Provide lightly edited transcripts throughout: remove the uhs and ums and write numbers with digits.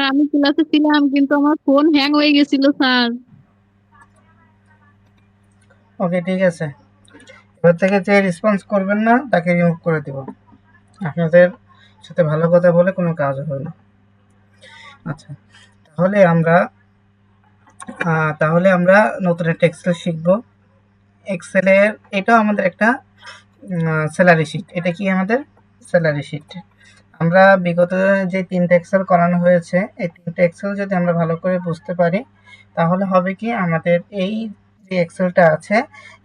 আমি ক্লাসে ছিলাম কিন্তু আমার ফোন হ্যাং হয়ে গেছিল স্যার। ওকে ঠিক আছে, এবার থেকে যে রেসপন্স করবেন না তাকে রিমুভ করে দিব। আপনাদের সাথে ভালো কথা বলে কোনো কাজ হবে না। আচ্ছা, তাহলে আমরা নতুন একটা এক্সেল শিখবো। এক্সেলের এটাও আমাদের একটা স্যালারি শিট। এটা কি আমাদের স্যালারি শিট। আমরা বিগত যে ৩টা এক্সেল করানো হয়েছে, এই ৩টা এক্সেল যদি আমরা ভালো করে বুঝতে পারি, তাহলে হবে কি আমাদের এই যে এক্সেলটা আছে,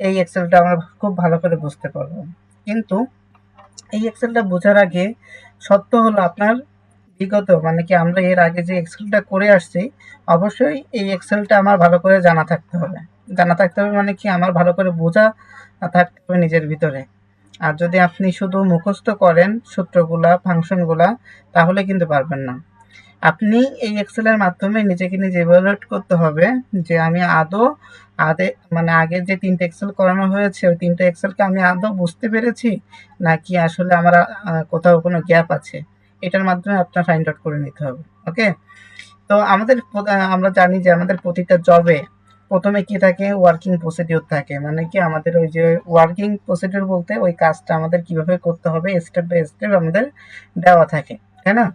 এই এক্সেলটা আমরা খুব ভালো করে বুঝতে পারবো। কিন্তু এই এক্সেলটা বোঝার আগে সত্য হলো আপনার বিগত মানে কি আমরা এর আগে যে এক্সেলটা করে আসছি, অবশ্যই এই এক্সেলটা আমার ভালো করে জানা থাকতে হবে। জানা থাকতে হবে মানে কি আমার ভালো করে বোঝা থাকতে হবে নিজের ভিতরে। আর যদি আপনি শুধু মুখস্থ করেন সূত্রগুলা, ফাংশনগুলা, তাহলে কিন্তু পারবেন না। আপনি এই এক্সেলের মাধ্যমে নিজেকে নিজে ইভালুয়েট করতে হবে যে আমি আদৌ মানে আগের যে ৩টা এক্সেল করানো হয়েছে ওই ৩টা এক্সেলকে আমি আদৌ বুঝতে পেরেছি নাকি আসলে আমার কোথাও কোনো গ্যাপ আছে। এটার মাধ্যমে আপনার ফাইন্ড আউট করে নিতে হবে। ওকে, তো আমরা জানি যে আমাদের প্রতিটা জবে প্রথমে কি থাকে, ওয়ার্কিং প্রসিডিউর থাকে। মানে কি আমাদের ওই যে ওয়ার্কিং প্রসিডিউর বলতে ওই কাজটা আমাদের কিভাবে করতে হবে স্টেপ বাই স্টেপ আমাদের দেওয়া থাকে, তাই না?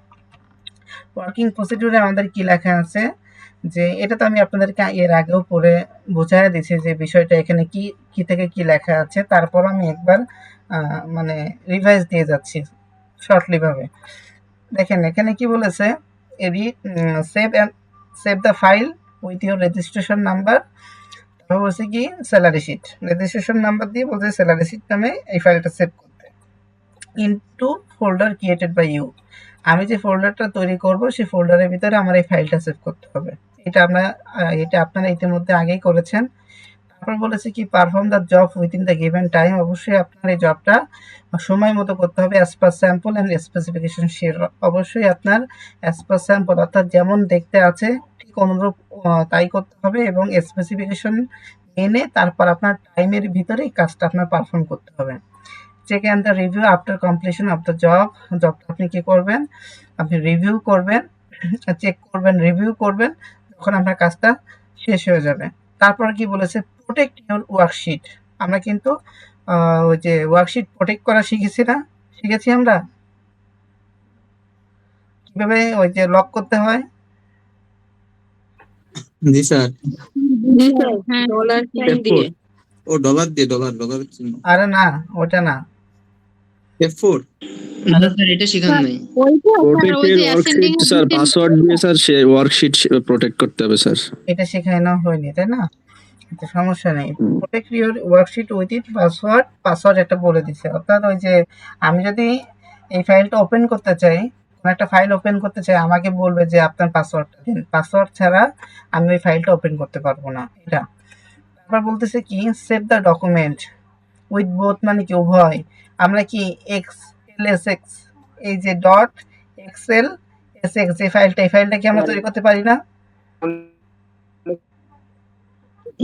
ওয়ার্কিং প্রসিডিউরে আমাদের কি লেখা আছে, যে এটা তো আমি আপনাদেরকে এর আগেও পড়ে বোঝায় দিয়েছি যে বিষয়টা এখানে কি কি থেকে কি লেখা আছে। তারপর আমি একবার মানে রিভাইজ দিয়ে যাচ্ছি শর্টলি ভাবে। দেখেন এখানে কি বলেছে, এডি save save the file with your registration number. তারপর বলছে কি স্যালারি শিট, রেজিস্ট্রেশন নাম্বার দিয়ে বলছে স্যালারি শিট নামে এই ফাইলটা সেভ করতে into folder created by you. আমি যে ফোল্ডারটা তৈরি করব সেই ফোল্ডারের ভিতরে আমার এই ফাইলটা সেভ করতে হবে। এটা আপনারা ইতিমধ্যে আগেই করেছেন। তারপর বলেছে কি perform the job within the given time. অবশ্যই আপনার এই জবটা সময় মতো করতে হবে as per sample and specification share. অবশ্যই আপনার অ্যাজ পার স্যাম্পল অর্থাৎ যেমন দেখতে আছে ঠিক অনুরূপ তাই করতে হবে এবং স্পেসিফিকেশন মেনে তারপর আপনার টাইমের ভিতরে এই কাজটা আপনার পারফর্ম করতে হবে। Check and the review after completion of the জবটা আপনি কি করবেন, আপনি রিভিউ করবেন, চেক করবেন, রিভিউ করবেন যখন আপনার কাজটা শেষ হয়ে যাবে। তারপর কি বলেছে প্রোটেক্ট ইউর ওয়ার্কশিট। আমরা কিন্তু ওই যে ওয়ার্কশিট প্রোটেক্ট করা শিখেছি আমরা কিভাবে ওই যে লক করতে হয়। জি স্যার। জি স্যার, হ্যাঁ ডলার সাইন দিয়ে ও ডলার দিয়ে ডলার চিহ্ন। আরে না, ওটা না। F4 না স্যার এটা শেখান স্যার নাই। ওইটা স্যার ওই প্রোটেক্টেড যে অ্যাসেন্ডিং ওয়ার্কশিট স্যার পাসওয়ার্ড দিয়ে স্যার সে ওয়ার্কশিট প্রোটেক্ট করতে হবে স্যার। এটা শেখানো হয়নি তাই না? আচ্ছা, সমস্যা নেই। Protect your worksheet with it password একটা বলে দিচ্ছে। অর্থাৎ ওই যে আমি যদি এই ফাইলটা ওপেন করতে চাই, কোনো একটা ফাইল ওপেন করতে চাই, আমাকে বলবে যে আপনার পাসওয়ার্ডটা দিন। পাসওয়ার্ড ছাড়া আমি ওই ফাইলটা ওপেন করতে পারবো না এটা। তারপর বলতেছে কি save the document with both মানে কি উভয়। আমরা কি এক্স এই যে ডট এক্সেল এসএক্স যে ফাইলটা, এই ফাইলটা কি আমরা তৈরি করতে পারি না?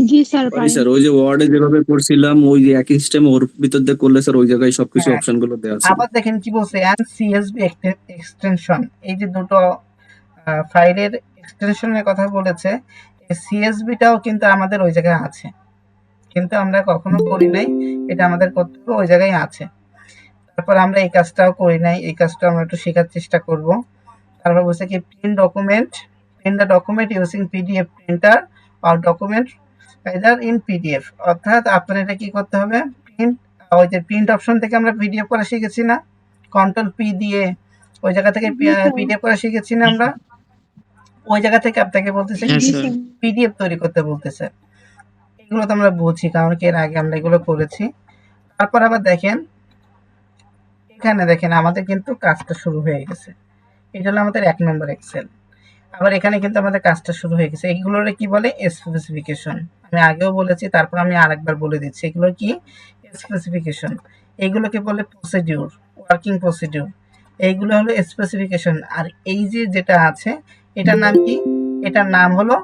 জি স্যার পারি স্যার, ওই যে ওয়ার্ডে যেভাবে করছিলাম ওই যে একই সিস্টেমে ওর ভিতর দিয়ে করলে স্যার ওই জায়গায় সবকিছু হ্যাঁ, অপশন গুলো দেওয়া আছে। আবার দেখেন কি বলছে অ্যান্ড সিএসভি এক্সটেনশন। এই যে দুটো ফাইলের এক্সটেনশনের কথা বলেছে, এই সিএসভিটাও কিন্তু আমাদের ওই জায়গায় আছে, কিন্তু আমরা কখনো করি নাই। এটা আমাদের করতে হবে, ওই জায়গায় আছে। তারপর আমরা এই কাজটাও করি নাই, এই কাজটা আমরা একটু শেখার চেষ্টা করব। তারপর বলছে কি print the document using PDF printer আর ডকুমেন্ট আইদার ইন পিডিএফ। অর্থাৎ আপনার এটা কি করতে হবে, ওই যে প্রিন্ট অপশন থেকে আমরা পিডিএফ করা শিখেছি না, কন্ট্রোল পি দিয়ে ওই জায়গা থেকে পিডিএফ করা শিখেছি না আমরা, ওই জায়গা থেকে আপনাকে বলতেছে হ্যাঁ স্যার। পিডিএফ তৈরি করতে বলতেছে। এগুলো তো আমরা বুঝি কারণ কি এর আগে আমরা এগুলো করেছি। তারপর আবার দেখেন এখানে দেখেন আমাদের কিন্তু কাজটা শুরু হয়ে গেছে। এটা হলো আমাদের ১ নম্বর এক্সেল। আবার এখানে কিন্তু আমাদের কাজটা শুরু হয়ে গেছে। এইগুলোরে কি বলে স্পেসিফিকেশন। আমি আগেও বলেছি, তারপর আমি আরেকবার বলে দিচ্ছি এগুলো কি স্পেসিফিকেশন। এইগুলোকে বলে প্রসিডিউর, ওয়ার্কিং প্রসিডিউর। এইগুলো হলো স্পেসিফিকেশন। আর এই যে যেটা আছে এটার নাম কি, এটার নাম হলো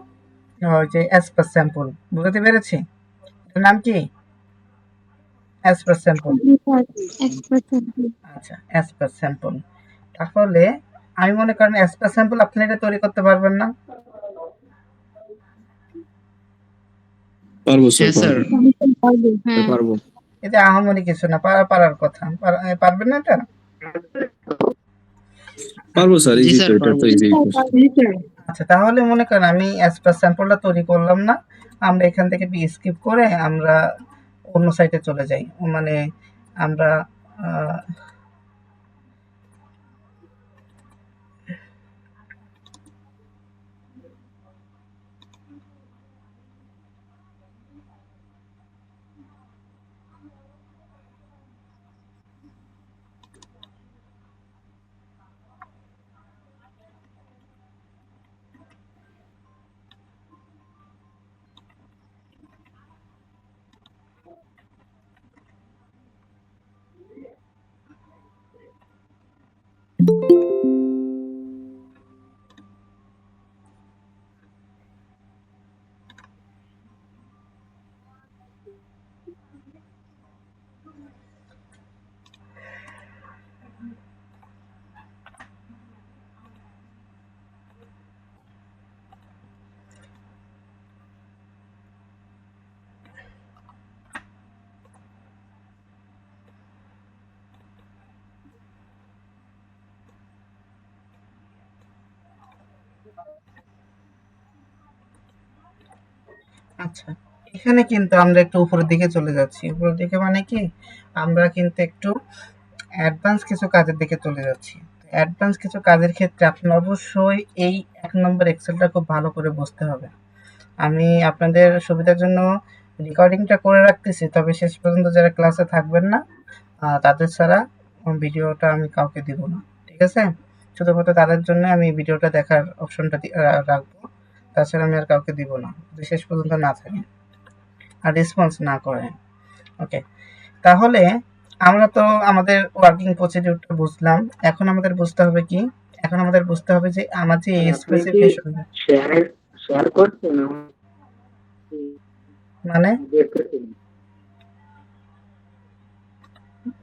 ওই যে অ্যাজ পার স্যাম্পল। বুঝতে পেরেছি? এটার নাম কি অ্যাজ পার স্যাম্পল। আচ্ছা, অ্যাজ পার স্যাম্পল। তাহলে আমি মনে করেন স্পেস স্যাম্পল আপনি এটা তৈরি করতে পারবেন না? পারবো স্যার, হ্যাঁ স্যার। পারবো, হ্যাঁ। পারবো। এটা আহামরি কিছু না, পারার কথা। পারবেন না এটা? পারবো স্যার, জি ইজি তো, স্যার এটা পারবো। তো ইজি। আচ্ছা, তাহলে মনে করেন আমি স্পেস স্যাম্পলটা তৈরি করলাম না, আমরা এখান থেকে বি স্কিপ করে আমরা অন্য সাইটে চলে যাই। মানে আমরা আহ, আচ্ছা, এখানে কিন্তু আমরা একটু উপরের দিকে চলে যাচ্ছি। উপরের দিকে মানে কি, আমরা কিন্তু একটু অ্যাডভান্স কিছু কাজের দিকে চলে যাচ্ছি। অ্যাডভান্স কিছু কাজের ক্ষেত্রে আপনার অবশ্যই এই ১ নম্বর এক্সেলটা খুব ভালো করে বুঝতে হবে। আমি আপনাদের সুবিধার জন্য রেকর্ডিংটা করে রাখতেছি, তবে শেষ পর্যন্ত যারা ক্লাসে থাকবেন না তাদের ছাড়া ভিডিওটা আমি কাউকে দিব না, ঠিক আছে? শুধুমাত্র তাদের জন্য আমি ভিডিওটা দেখার অপশনটা রাখবো, তাছাড়া আমি আর কাউকে দিব না, যদি শেষ পর্যন্ত না থাকে আর রেসপন্স না করে। ওকে, তাহলে আমরা তো আমাদের ওয়ার্কিং প্রসিডিউরটা বুঝলাম। এখন আমাদের বুঝতে হবে কি, এখন আমাদের বুঝতে হবে যে আমার যে স্পেসিফিকেশন শেয়ার করছেন মানে দেখতেছেন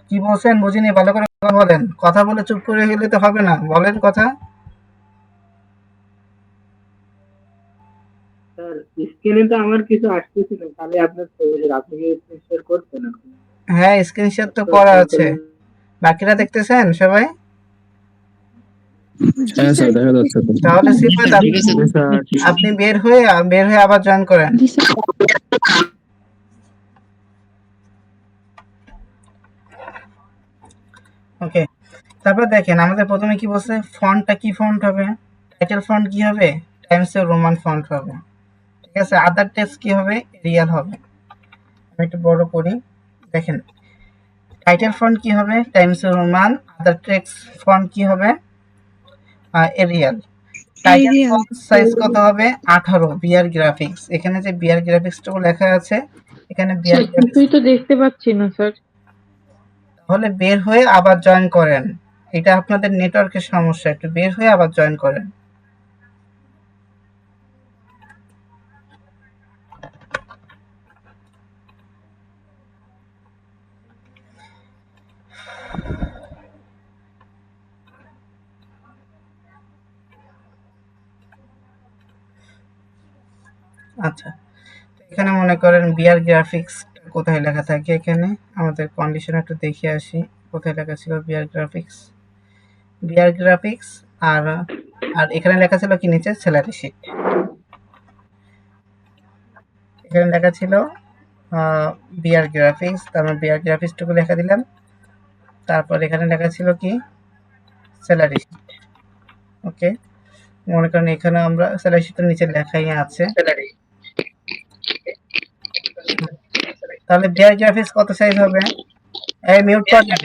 কি বলছেন বুঝিনি, ভালো করে কথা বলেন। কথা বলে চুপ করে গেলে তো হবে না, বলেন কথা। স্যার স্ক্রিনে তো আমার কিছু আসতেছিল, তাহলে আপনার আপনি কি স্ক্রিন শেয়ার করছেন এখন? হ্যাঁ, স্ক্রিনশট তো করা আছে, বাকিরা দেখতেছেন সবাই? হ্যাঁ স্যার, দেখা যাচ্ছে তো। তাহলে জি সিফাত স্যার ঠিক আছে। আপনি বের হয়ে আবার জয়েন করেন। ওকে, তারপর দেখেন আমাদের প্রথমে কি বলছে, ফন্টটা কি ফন্ট হবে, টাইটেল ফন্ট কি হবে, টাইমস রোমান ফন্ট হবে, ঠিক আছে? আদার টেক্সট কি হবে, রিয়াল হবে। আমি একটু বড় করি, দেখেন টাইটেল ফন্ট কি হবে, টাইমস রোমান, আদার টেক্সট ফন্ট কি হবে, এরিয়াল। টাইটেল ফন্ট সাইজ কত হবে, 18 বিআর গ্রাফিক্স। এখানে যে বিআর গ্রাফিক্সটুকু লেখা আছে, এখানে বিআর গ্রাফিক্স কিছুই তো দেখতে পাচ্ছি না স্যার। তাহলে বের হয়ে আবার জয়েন করেন। এটা আপনাদের নেটওয়ার্কের সমস্যা, একটু বের হয়ে আবার জয়েন করেন। আচ্ছা, এখানে মনে করেন বিআর গ্রাফিক্স কোথায় লেখা থাকে, এখানে আমাদের কন্ডিশন একটু দেখে আসি কোথায় লেখা ছিল বিআর গ্রাফিক্স। বিআর গ্রাফিক্স আর আর এখানে লেখা ছিল কি নিচে, স্যালারি শিট। এখানে লেখা ছিল বিআর গ্রাফিক্স, তারপর বিআর গ্রাফিক্সটুকু লেখা দিলাম। তারপর এখানে লেখা ছিল কি, স্যালারি শিট। ওকে, মনে করেন এখানে আমরা স্যালারি শিটের নিচে লেখাই আছে। তাহলে বিআর গ্রাফিক্স কত সাইজ হবে, এই মিউট করেন।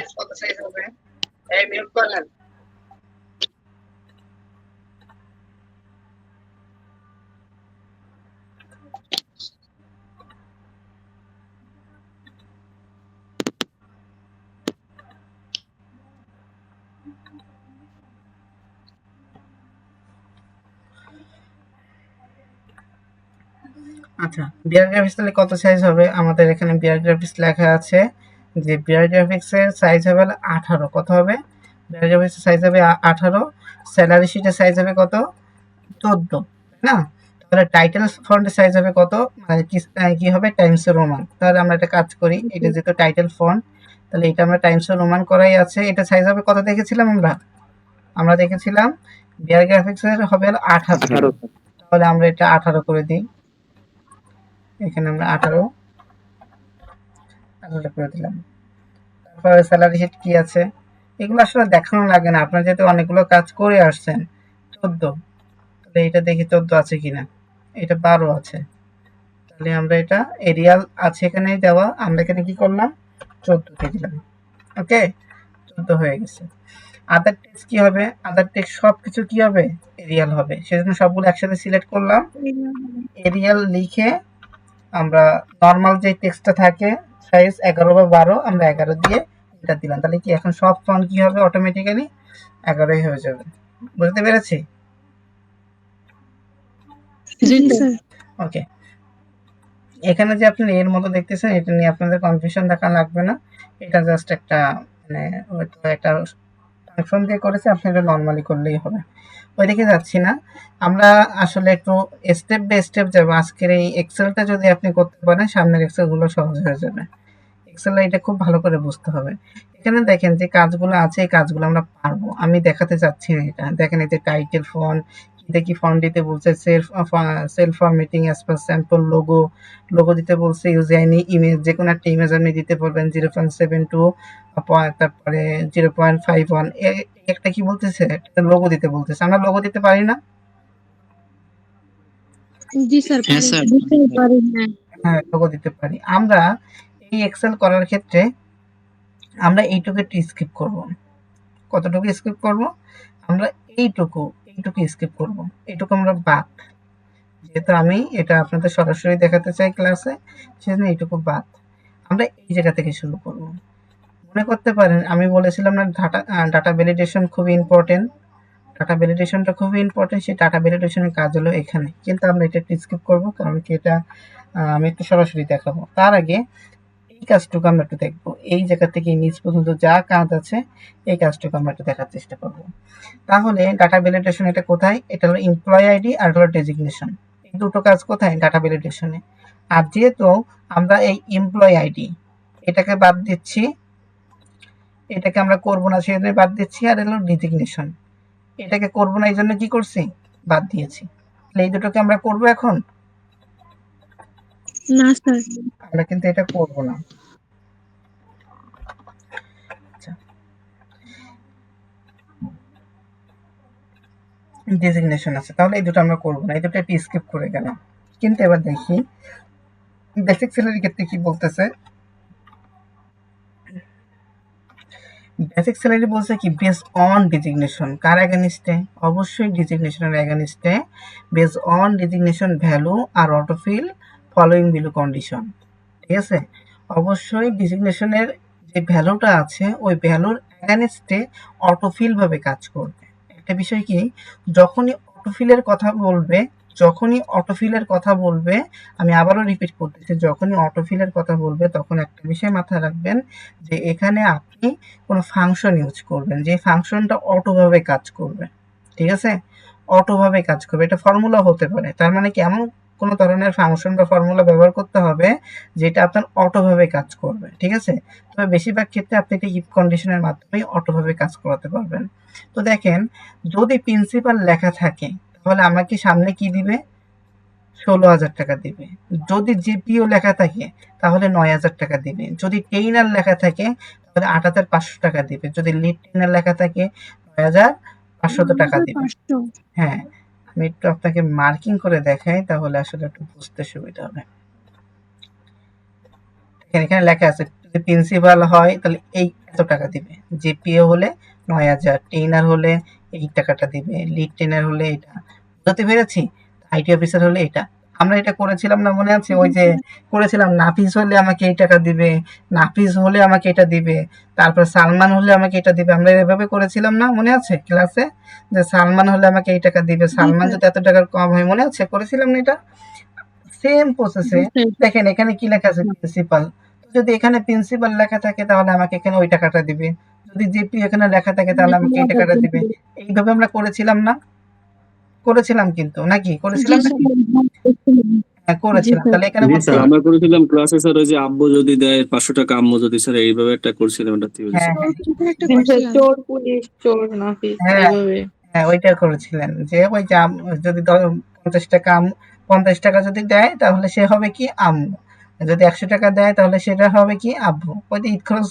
আচ্ছা, বিআর গ্রাফিক্স তাহলে কত সাইজ হবে, আমাদের এখানে বিআর গ্রাফিক্স লেখা আছে যে বিআর গ্রাফিক্স এর সাইজ হবে 18। কত হবে, ব্যারাজ অফিসের সাইজ হবে 18, স্যালারি শিটের সাইজ হবে কত 14, না? তাহলে টাইটেল ফন্টের সাইজ হবে কত, মানে কি হবে টাইমস রোমান। তাহলে আমরা একটা কাজ করি, এটা যেহেতু টাইটেল ফন্ট, তাহলে এটা আমরা টাইমস রোমান করাই আছে। এটা সাইজ হবে কত দেখেছিলাম আমরা দেখেছিলাম বিআর গ্রাফিক্সের হবে হলো 18, তাহলে আমরা এটা 18 করে দিই। এখানে আমরা 18 করে দিলাম। তারপরে স্যালারি শিট কি আছে, এগুলো আসলে দেখানো লাগে না, আপনারা যেহেতু অনেকগুলো কাজ করে আসছেন। 14, তাহলে এটা দেখি 14 আছে কিনা, এটা 12 আছে, তাহলে আমরা এটা এরিয়াল আছে এখানে দেওয়া, আমরা এখানে কি করলাম 14 দিয়ে দিলাম। ওকে, 14 হয়ে গেছে। আদার টেক্সট কি হবে, আদার টেক্সট সবকিছু কি হবে এরিয়াল হবে, সেজন্য সবগুলো একসাথে সিলেক্ট করলাম। এরিয়াল লিখে আমরা নর্মাল যে টেক্সটটা থাকে সাইজ 11 বা 12, আমরা 11 দিয়ে এটা দিলাম, তাহলে কি এখন সব ফন্ট কি হবে অটোমেটিক্যালি 11ই হয়ে যাবে। বুঝতে পেরেছি? জি স্যার। ওকে, এখানে যে আপনি এর মতো দেখতেছেন, এটা নিয়ে আপনাদের কনফিউশন দেখা লাগবে না, এটা জাস্ট একটা মানে হয়তো একটা ফাংশন দিয়ে করেছে, আপনি এটা নর্মালি করলেই হবে। ওইদিকে যাচ্ছি না, আমরা আসলে একটু স্টেপ বাই স্টেপ যাবো। আজকের এই এক্সেলটা যদি আপনি করতে পারেন, সামনের এক্সেলগুলো সহজ হয়ে যাবে। এক্সেল এটা খুব ভালো করে বুঝতে হবে। এখানে দেখেন যে কাজগুলো আছে, এই কাজগুলো আমরা পারবো। আমি দেখাতে চাচ্ছি না, এটা দেখেন এই যে টাইটেল ফন্ট, কি ফন্ট দিতে বলছে, self formatting as per sample, logo দিতে বলছে, ইউজ এনি ইমেজ, যে কোনো একটা ইমেজ আপনি দিতে পারবেন 0.72, তারপরে 0.51, একটা কি বলতেছে, লোগো দিতে বলতেছে, আমরা লোগো দিতে পারি না? জি স্যার, হ্যাঁ স্যার। দিতে পারি না। হ্যাঁ, লোগো দিতে পারি। আমরা এই এক্সেল করার ক্ষেত্রে আমরা এইটুকু একটু স্কিপ করব। কতটুকু স্কিপ করব, আমরা এইটুকু স্কিপ করব, এইটুকু আমরা বাদ, যেহেতু আমি এটা আপনাদের সরাসরি দেখাতে চাই ক্লাসে, সেজন্য এইটুকু বাদ। আমরা এই জায়গা থেকে শুরু করব। মনে করতে পারেন আমি বলেছিলাম না ডাটা ভ্যালিডেশন খুবই ইম্পর্টেন্ট, ডাটা ভ্যালিডেশনটা খুবই ইম্পর্টেন্ট, সেই ডাটা ভ্যালিডেশনের কাজ হলো এখানে, কিন্তু আমরা এটা একটু স্কিপ করব, কারণ কি এটা আমি একটু সরাসরি দেখাবো। তার আগে এই কাজটুকু আমরা একটু দেখবো, এই জায়গা থেকে নিচ পর্যন্ত যা কাজ আছে এই কাজটুকু আমরা একটু দেখার চেষ্টা করব। তাহলে ডাটা ভ্যালিডেশন এটা কোথায়, এটা হলো এমপ্লয়ি আইডি আর হলো ডেজিগনেশন, এই দুটো কাজ কোথায় ডাটা ভ্যালিডেশনে। আর যেহেতু আমরা এই এমপ্লয়ি আইডি এটাকে বাদ দিচ্ছি, এটাকে আমরা করবো না সেজন্য বাদ দিচ্ছি, আর হলো ডেজিগনেশন এটাকে করবো না, এই জন্য কি করছি বাদ দিয়েছি। তাহলে এই দুটোকে আমরা করবো এখন, না স্যার। আমরা কিন্তু এটা করবো না। ডেজিগনেশন আছে, তাহলে এই দুটো আমরা করবো না, এই দুটো একটু স্কিপ করে গেলাম। কিন্তু এবার দেখি বেসিক স্যালারির ক্ষেত্রে কি বলতেছে। বেসিক স্যালারি বলছে কি বেস অন ডেজিগনেশন, কার এগেনিস্টে, অবশ্যই ডেজিগনেশনের এগেনিস্টে, বেস অন ডেজিগনেশন ভ্যালু আর অটোফিল ফলোইং বিলো কন্ডিশন। ঠিক আছে, অবশ্যই ডেজিগনেশনের যে ভ্যালুটা আছে ওই ভ্যালুর এগেনিস্টে অটোফিল ভাবে কাজ করবে। একটা বিষয় কি, যখনই অটোফিলের কথা বলবে, আমি আবারও রিপিট করতেছি, যখনই অটোফিলের কথা বলবে তখন একটা বিষয় মাথায় রাখবেন যে এখানে আপনি কোনো ফাংশন ইউজ করবেন, যে ফাংশনটা অটোভাবে কাজ করবে। ঠিক আছে, অটোভাবে কাজ করবে, এটা ফর্মুলা হতে পারে, তার মানে কি এমন কোনো ধরনের ফাংশন বা ফর্মুলা ব্যবহার করতে হবে যেটা আপনার অটোভাবে কাজ করবে। ঠিক আছে, তবে বেশিরভাগ ক্ষেত্রে আপনি এটা ইফ কন্ডিশনের মাধ্যমেই অটোভাবে কাজ করাতে পারবেন। তো দেখেন, যদি প্রিন্সিপাল লেখা থাকে তাহলে আমাকে সামনে কি দিবে 16,000 টাকা দিবে, যদি জিপিও লেখা থাকে তাহলে 9,000 টাকা দিবে, যদি টেইনার লেখা থাকে তাহলে 8,500 টাকা দিবে, যদি লিড টেইনার লেখা থাকে 9,500 টাকা দিবে। হ্যাঁ, আমি একটু আপনাকে মার্কিং করে দেখাই, তাহলে আসলে একটু বুঝতে সুবিধা হবে। এখানে লেখা আছে যদি প্রিন্সিপাল হয় তাহলে এই এত টাকা দিবে, জিপিও হলে 9,000, টেইনার হলে এই টাকাটা দিবে, লিড টেইনার হলে এটা। বুঝতে পেরেছি? আইটি অফিসার হলে এটা। আমরা এটা করেছিলাম না, মনে আছে? ওই যে করেছিলাম নাফিস হলে আমাকে এই টাকা দিবে, নাফিস হলে আমাকে এটা দিবে, তারপর সালমান হলে আমাকে এটা দিবে। আমরা এভাবে করেছিলাম না, মনে আছে ক্লাসে? যে সালমান হলে আমাকে এই টাকা দিবে, সালমান যদি এত টাকার কম হয়, মনে আছে করেছিলাম না এটা? সেম প্রসেসে দেখেন এখানে কি লেখা আছে প্রিন্সিপাল, যদি এখানে প্রিন্সিপাল লেখা থাকে তাহলে আমাকে এখানে ওই টাকাটা দিবে, যদি জিপি এখানে লেখা থাকে তাহলে আমাকে এই টাকাটা দিবে। এইভাবে আমরা করেছিলাম কিন্তু নাকি করেছিলাম জি নাকি? স্যার, হ্যাঁ করেছিলাম। স্যার। তাহলে এখানে জি বলতে স্যার, আমরা করেছিলাম ক্লাসে স্যার, ওই যে আব্বু যদি দেয় 500 টাকা, আম্মু যদি, স্যার এইভাবে একটা করছিলাম, এটা থিওরি হ্যাঁ স্যার। চোর পুলিশ চোর নাপিত হ্যাঁ এইভাবে। হ্যাঁ ওইটা করেছিলেন যে ওই যে যদি 50 টাকা 50 টাকা যদি দেয় তাহলে সে হবে কি আম্মু, যদি 100 টাকা দেয় তাহলে সেটা হবে কি আব্বু। ওইটা ঈদ খরচ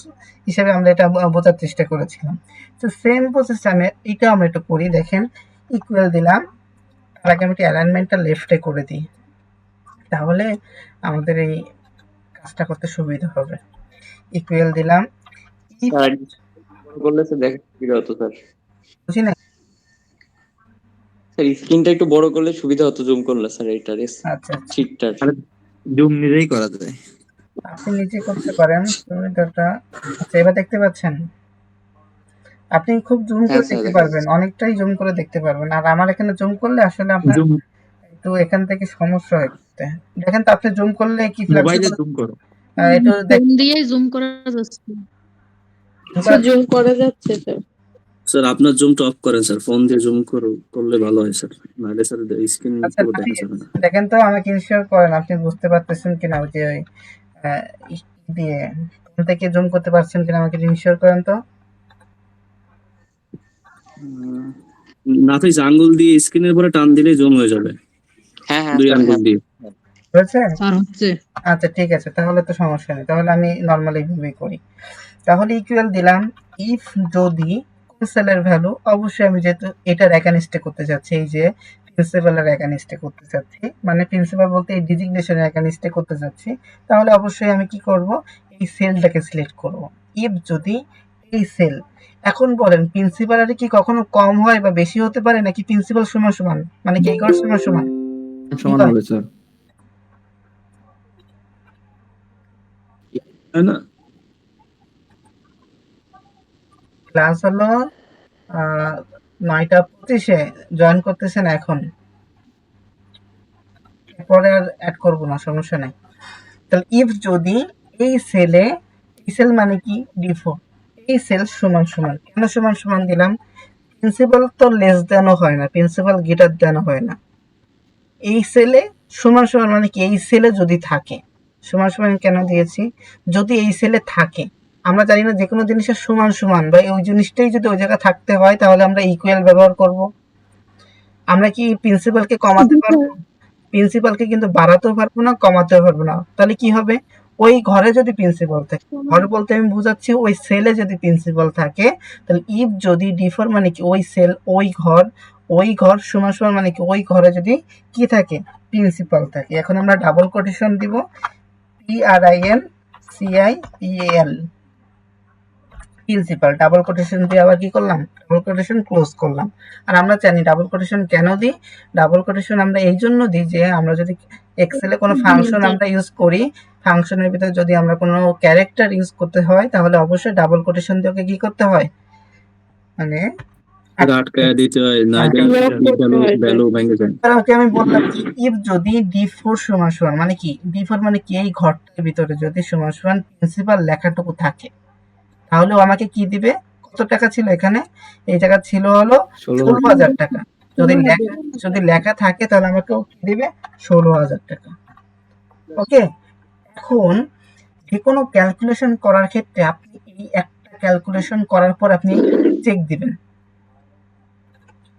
হিসেবে আমরা এটা বোঝার চেষ্টা করেছিলাম। তো সেম প্রসেস আমি এটা আমরা একটু করি। দেখেন ইকুয়াল দিলাম, তার আগে আমি অ্যালাইনমেন্টটা লেফটে করে দিই, তাহলে আমাদের এই কাজটা করতে সুবিধা হবে। ইকুয়াল দিলাম, if স্যার করলে স্যার দেখা সুবিধা হতো স্যার। বুঝি না। স্যার স্ক্রিনটা একটু বড় করলে সুবিধা হতো, জুম করলে স্যার এইটার আচ্ছা আচ্ছা, শীটটার। আরে জুম নিজেই করা যায়। আপনি নিচে করতে পারেন সুবিধাটা। আচ্ছা এবার দেখতে পাচ্ছেন? আপনি খুব জুম হ্যাঁ করে স্যার দেখতে দেখা পারবেন, অনেকটাই জুম করে দেখতে পারবেন। আর আমার এখানে জুম করলে আসলে আপনার জুম একটু এখান থেকে সমস্যা হচ্ছে। দেখেন তো আপনি জুম করলে কি মোবাইলে ফ্লেক্সিবল? জুম করো। একটু ফোন দিয়েই জুম করা যাচ্ছে। স্যার জুম করা যাচ্ছে স্যার। স্যার আপনার জুমটা অফ করেন স্যার, ফোন দিয়ে জুম করলে ভালো হয় স্যার, নাহলে স্যার স্ক্রিন আচ্ছা পুরো আপনি দেখা যাবে না। দেখেন তো আমাকে ইনশিওর করেন আপনি বুঝতে পারতেছেন কিনা, ওই যে ওই আহ, দিয়ে ফোন থেকে জুম করতে পারছেন কিনা আমাকে ইনশিওর করেন তো। নাফিস আঙ্গুল দিয়ে স্ক্রিনের পরে টান দিলে জুম হয়ে যাবে, হ্যাঁ হ্যাঁ 2 স্যার আঙ্গুল হ্যাঁ। দিয়ে। বুঝেছে? স্যার হচ্ছে আচ্ছা ঠিক আছে, তাহলে তো সমস্যা নেই, তাহলে আমি নর্মালি এইভাবেই করি। তাহলে ইকুয়াল দিলাম, ইফ যদি কোন সেলের ভ্যালু, অবশ্যই আমি যেহেতু এটার একানিস্টে করতে চাচ্ছি, এই যে প্রিন্সিপালের একানিস্টে করতে চাচ্ছি, মানে প্রিন্সিপাল বলতে এই ডিজিগনেশনের একানিস্টে করতে চাচ্ছি, তাহলে অবশ্যই আমি কি করব, এই সেলটাকে সিলেক্ট করব। ইফ যদি এই সেল, এখন বলেন প্রিন্সিপালের কি কখনো কম হয় বা বেশি হতে পারে নাকি প্রিন্সিপাল সমান সমান, মানে কি ঘর সমান সমান কি সমান হয়? হবে স্যার। তাই না? ক্লাস হলো 9টা 25-এ জয়েন করতেছেন এখন, পরে আর অ্যাড করবো না, সমস্যা নাই। তাহলে ইফ যদি এই সেলে, এই সেল মানে কি D4, এই সেল সমান সমান, কেন সমান সমান দিলাম, প্রিন্সিপাল তো লেস দেনও হয় না, প্রিন্সিপাল গ্রেটার দেনও হয় না, এই সেলে সমান সমান মানে কি, এই সেলে যদি থাকে, সমান সমান কেন দিয়েছি, যদি এই সেলে থাকে, আমরা জানি না যে কোনো জিনিসের সমান সমান বা ওই জিনিসটাই যদি ওই জায়গায় থাকতে হয় তাহলে আমরা ইকুয়াল ব্যবহার করব। আমরা কি প্রিন্সিপালকে কমাতে পারবো? প্রিন্সিপালকে কিন্তু বাড়াতেও পারবো না, কমাতেও পারবো না। তাহলে কি হবে, ওই ঘরে যদি প্রিন্সিপাল থাকে, ঘর বলতে আমি বুঝাচ্ছি ওই সেলে যদি প্রিন্সিপাল থাকে, তাহলে ইফ যদি ডিফার মানে কি ওই সেল, ওই ঘর সমান সমান মানে কি ওই ঘরে যদি কি থাকে, প্রিন্সিপাল থাকে। এখন আমরা ডাবল কোটেশন দিব, PRINCIPAL, প্রিন্সিপাল, ডাবল কোটেশন দিয়ে আবার কি করলাম, ডাবল কোটেশন ক্লোজ করলাম। আর আমরা জানি ডাবল কোটেশন কেন দিই, ডাবল কোটেশন আমরা এই জন্য দিই যে আমরা যদি এক্সেলে কোনো ফাংশন আমরা ইউজ করি, ফাংশনের ভিতরে যদি আমরা কোনো ক্যারেক্টার ইউজ করতে হয় তাহলে অবশ্যই ডাবল কোটেশন দিয়ে ওকে কি করতে হয়, মানে আটকায় দিতে হয়, না ভ্যালু ভেঙে যায়। ওকে আমি বললাম কি, ইফ যদি D4 সমান সমান মানে কি, D4 মানে কি এই ঘরটার ভিতরে যদি সমান সমান প্রিন্সিপাল লেখাটুকু থাকে, তাহলে ও আমাকে কি দিবে, কত টাকা ছিল এখানে, এই টাকা ছিল হলো 16,000 টাকা। যদি লেখা থাকে তাহলে আমাকে ও কি দিবে, 16,000 টাকা। ওকে, এখন যে কোনো ক্যালকুলেশন করার ক্ষেত্রে আপনি এই একটা ক্যালকুলেশন করার পর আপনি চেক দিবেন।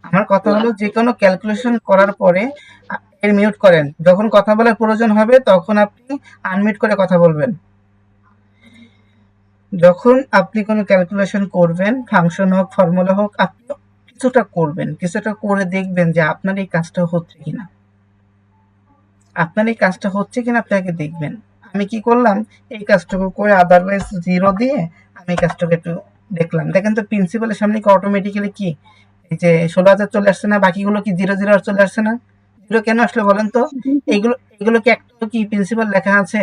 আমার কথা হলো যে কোনো ক্যালকুলেশন করার পরে এর মিউট করেন, যখন কথা বলার প্রয়োজন হবে তখন আপনি আনমিউট করে কথা বলবেন। যখন আপনি কোনো ক্যালকুলেশন করবেন, ফাংশন হোক ফর্মুলা হোক, আপনি কিছুটা করবেন, কিছুটা করে দেখবেন যে আপনার এই কাজটা হচ্ছে কিনা, আপনি আগে দেখবেন। আমি কি করলাম, এই কাজটুকু করে আদারওয়াইজ 0 দিয়ে আমি এই কাজটাকে একটু দেখলাম। দেখেন তো প্রিন্সিপালের সামনে কি অটোমেটিক্যালি কি এই যে 16,000 চলে আসছে না, বাকিগুলো কি 0 0 আর চলে আসছে না? 0 কেন আসলে বলেন তো? এগুলো কি একটা কি প্রিন্সিপাল লেখা আছে?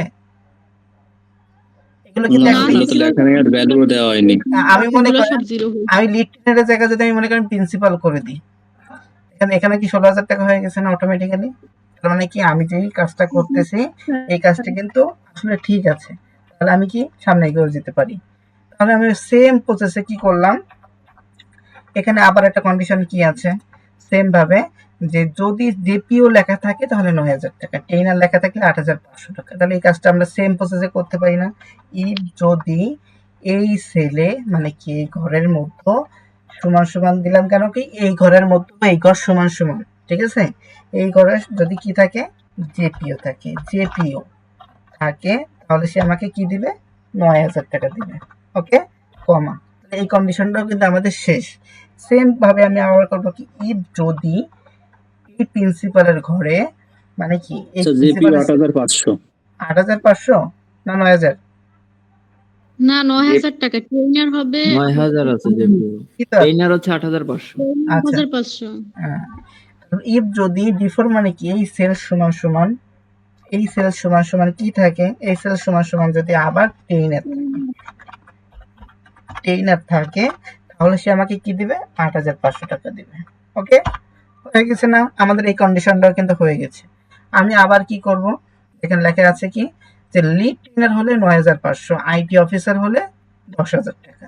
এগুলো কিন্তু না, না, এগুলো তো লেখা নেই আর ভ্যালু দেওয়া হয়নি। আমি মনে এগুলো করেন সব জিরো হয়েছে। আমি লিড টেনের জায়গায় যদি আমি মনে করেন প্রিন্সিপাল করে দিই, এখানে কি 16,000 টাকা হয়ে গেছে না অটোমেটিক্যালি? তার মানে কি আমি যেই কাজটা করতেছি এই কাজটা কিন্তু আসলে ঠিক আছে, তাহলে আমি কি সামনে এগিয়ে যেতে পারি। তাহলে আমি সেম প্রসেসে কি করলাম, এখানে আবার একটা কন্ডিশন কি আছে, সেম ভাবে যে যদি জেপিও লেখা থাকে তাহলে 9,000 টাকা, টেইনার লেখা থাকলে 8,500 টাকা। তাহলে এই কাজটা আমরা সেম প্রসেসে করতে পারি না? ইফ যদি এই সেলে মানে কি এই ঘরের মধ্যে সমান সমান দিলাম, কেন কি এই ঘরের মধ্যে এই ঘর সমান সমান, ঠিক আছে, এই ঘরে যদি কি থাকে জেপিও থাকে, জেপিও থাকে, তাহলে সে আমাকে কি দিবে 9,000 টাকা দিবে। ওকে, কমা, এই কন্ডিশনটাও কিন্তু আমাদের শেষ। সেম ভাবে আমি আবার করবো কি, ইফ যদি এই প্রিন্সিপালের ঘরে মানে কি এই আচ্ছা জেপি 8,500। 8,500 না 9,000? না 9,000 টাকা, ট্রেনার হবে 9,000 আছে যে কি তো ট্রেনার হচ্ছে 8,500। আচ্ছা 1,500। ইফ যদি বিফোর মানে কি এই সেল সমান সমান, এই সেল সমান সমান কি থাকে, এই সেল সমান সমান যদি আবার টেইনার থাকে তাহলে সে আমাকে কি দিবে 8,500 টাকা দিবে। ওকে, হয়ে গেছে না? আমাদের এই কন্ডিশনটাও কিন্তু হয়ে গেছে। আমি আবার কি করব, এখানে লেখা আছে কি যে লিড ট্রেনার হলে 9,500, আইটি অফিসার হলে 10,000 টাকা।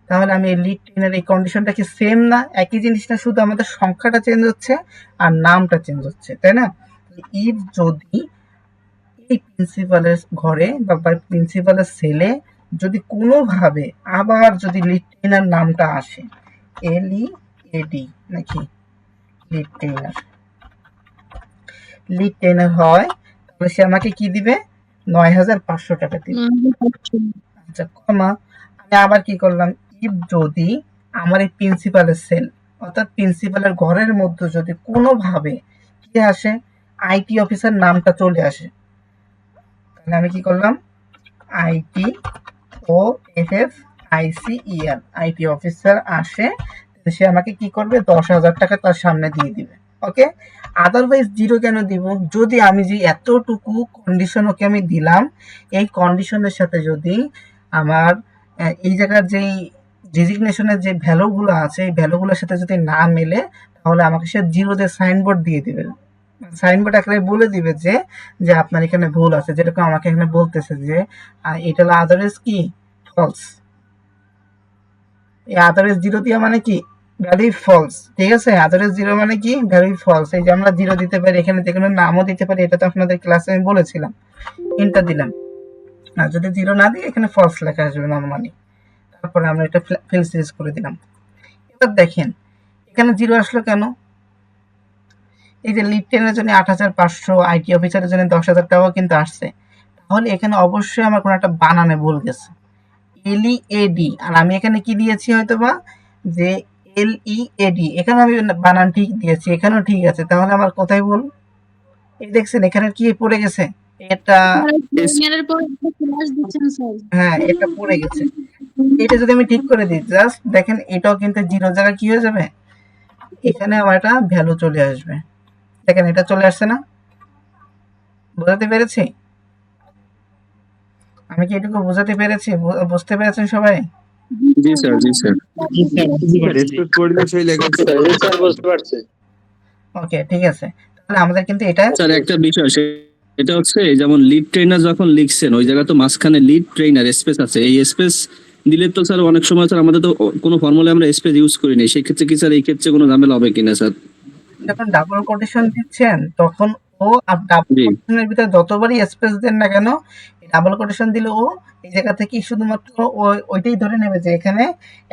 তাহলে আমি এই লিড ট্রেনার এই কন্ডিশনটা কি সেম না? একই জিনিস না, শুধু আমাদের সংখ্যাটা চেঞ্জ হচ্ছে আর নামটা চেঞ্জ হচ্ছে, তাই না? ইফ যদি এই প্রিন্সিপালের ঘরে বা প্রিন্সিপালের সেলে যদি কোনোভাবে আবার যদি লিড ট্রেনার নামটা আসে, LEAD নাকি লিড ট্রেনার হয়, তাহলে সে আমাকে কি দিবে 9,500 টাকা দিবে। 9,500 আচ্ছা, কমা, আমি আবার কি করলাম, ইফ যদি আমার এই প্রিন্সিপালের সেল অর্থাৎ প্রিন্সিপালের ঘরের মধ্যে যদি কোনোভাবে কি আসে আইটি অফিসার নামটা চলে আসে, তাহলে আমি কি করলাম আইটি OFFICER আইটি অফিসার আসে, সে আমাকে কি করবে 10,000 টাকা তার সামনে দিয়ে দিবে। ওকে, আদারওয়াইজ জিরো কেন দিব? যদি আমি যে এতটুকু কন্ডিশন ওকে আমি দিলাম, এই কন্ডিশনের সাথে যদি আমার এই জায়গার যেই ডেজিগনেশনের যে ভ্যালুগুলো আছে এই ভ্যালুগুলোর সাথে যদি না মেলে, তাহলে আমাকে সে জিরো দিয়ে সাইনবোর্ড দিয়ে দিবে, সাইনবোর্ড আকারে বলে দিবে যে যে আপনার এখানে ভুল আছে। যেরকম আমাকে এখানে বলতেছে যে এটা হলো আদারওয়াইজ কি ফলস, এই আদারওয়াইজ জিরো দিয়া মানে কি ভ্যালু ফলস, ঠিক আছে, আদারওয়াইজ জিরো মানে কি ভ্যালু ফলস। এই যে আমরা জিরো দিতে পারি, এখানে যেকোনো নামও দিতে পারি, এটা তো আপনাদের ক্লাসে আমি বলেছিলাম, ইন্টার দিলাম, আর যদি জিরো না দিই এখানে ফলস লেখা আসবে নরমালি। তারপরে আমরা এটা ফিল সিরিজ করে দিলাম। এবার দেখেন এখানে জিরো আসলো কেন, এই যে লিড টেনের জন্য 8,500, আইটি অফিসারের জন্য 10,000 টাকাও কিন্তু আসছে, তাহলে এখানে অবশ্যই আমার কোনো একটা বানানে ভুল গেছে, LEAD, আর আমি এখানে কি দিয়েছি হয়তোবা যে LEAD, এখানে আমি বানান ঠিক দিয়েছি, এখানেও ঠিক আছে, তাহলে আমার কোথায় ভুল? এই দেখছেন এখানে কি পড়ে গেছে, এটা ট্রেনারের পর একটা ক্লাস দিচ্ছেন স্যার। হ্যাঁ এটা পড়ে গেছে। এটা যদি আমি ঠিক করে দিই, জাস্ট দেখেন এটাও কিন্তু জিরো জায়গায় কি হয়ে যাবে, এখানে আমার একটা ভ্যালু চলে আসবে। দেখেন এটা চলে আসছে না? বোঝাতে পেরেছি? আমি কি এটুকু বোঝাতে পেরেছি? বুঝতে পেরেছেন সবাই? জি স্যার, জি স্যার। রেসপেক্ট পরিবেশই লেগেছে। স্যার বুঝতে পারছি। ওকে, ঠিক আছে, তাহলে আমাদের কিন্তু এটা স্যার একটা বিষয় এটা হচ্ছে যেমন লিড ট্রেনার যখন লিখছেন ওই জায়গা তো মাঝখানে লিড ট্রেনার স্পেস আছে, এই স্পেস দিলে তো স্যার অনেক সময় স্যার আমাদের তো কোনো ফর্মুলা আমরা স্পেস ইউজ করি নাই, সেই ক্ষেত্রে কি স্যার এই ক্ষেত্রে কোনো ঝামেলা হবে কিনা স্যার? যখন ডাবল কোটেশন দিচ্ছেন তখন ও ডাবল জি। কোটেশনের ভিতরে যতবারই স্পেস দেন না কেন, ডাবল কোটেশন দিলে ও এই জায়গা থেকে শুধুমাত্র ওইটাই ধরে নেবে যে এখানে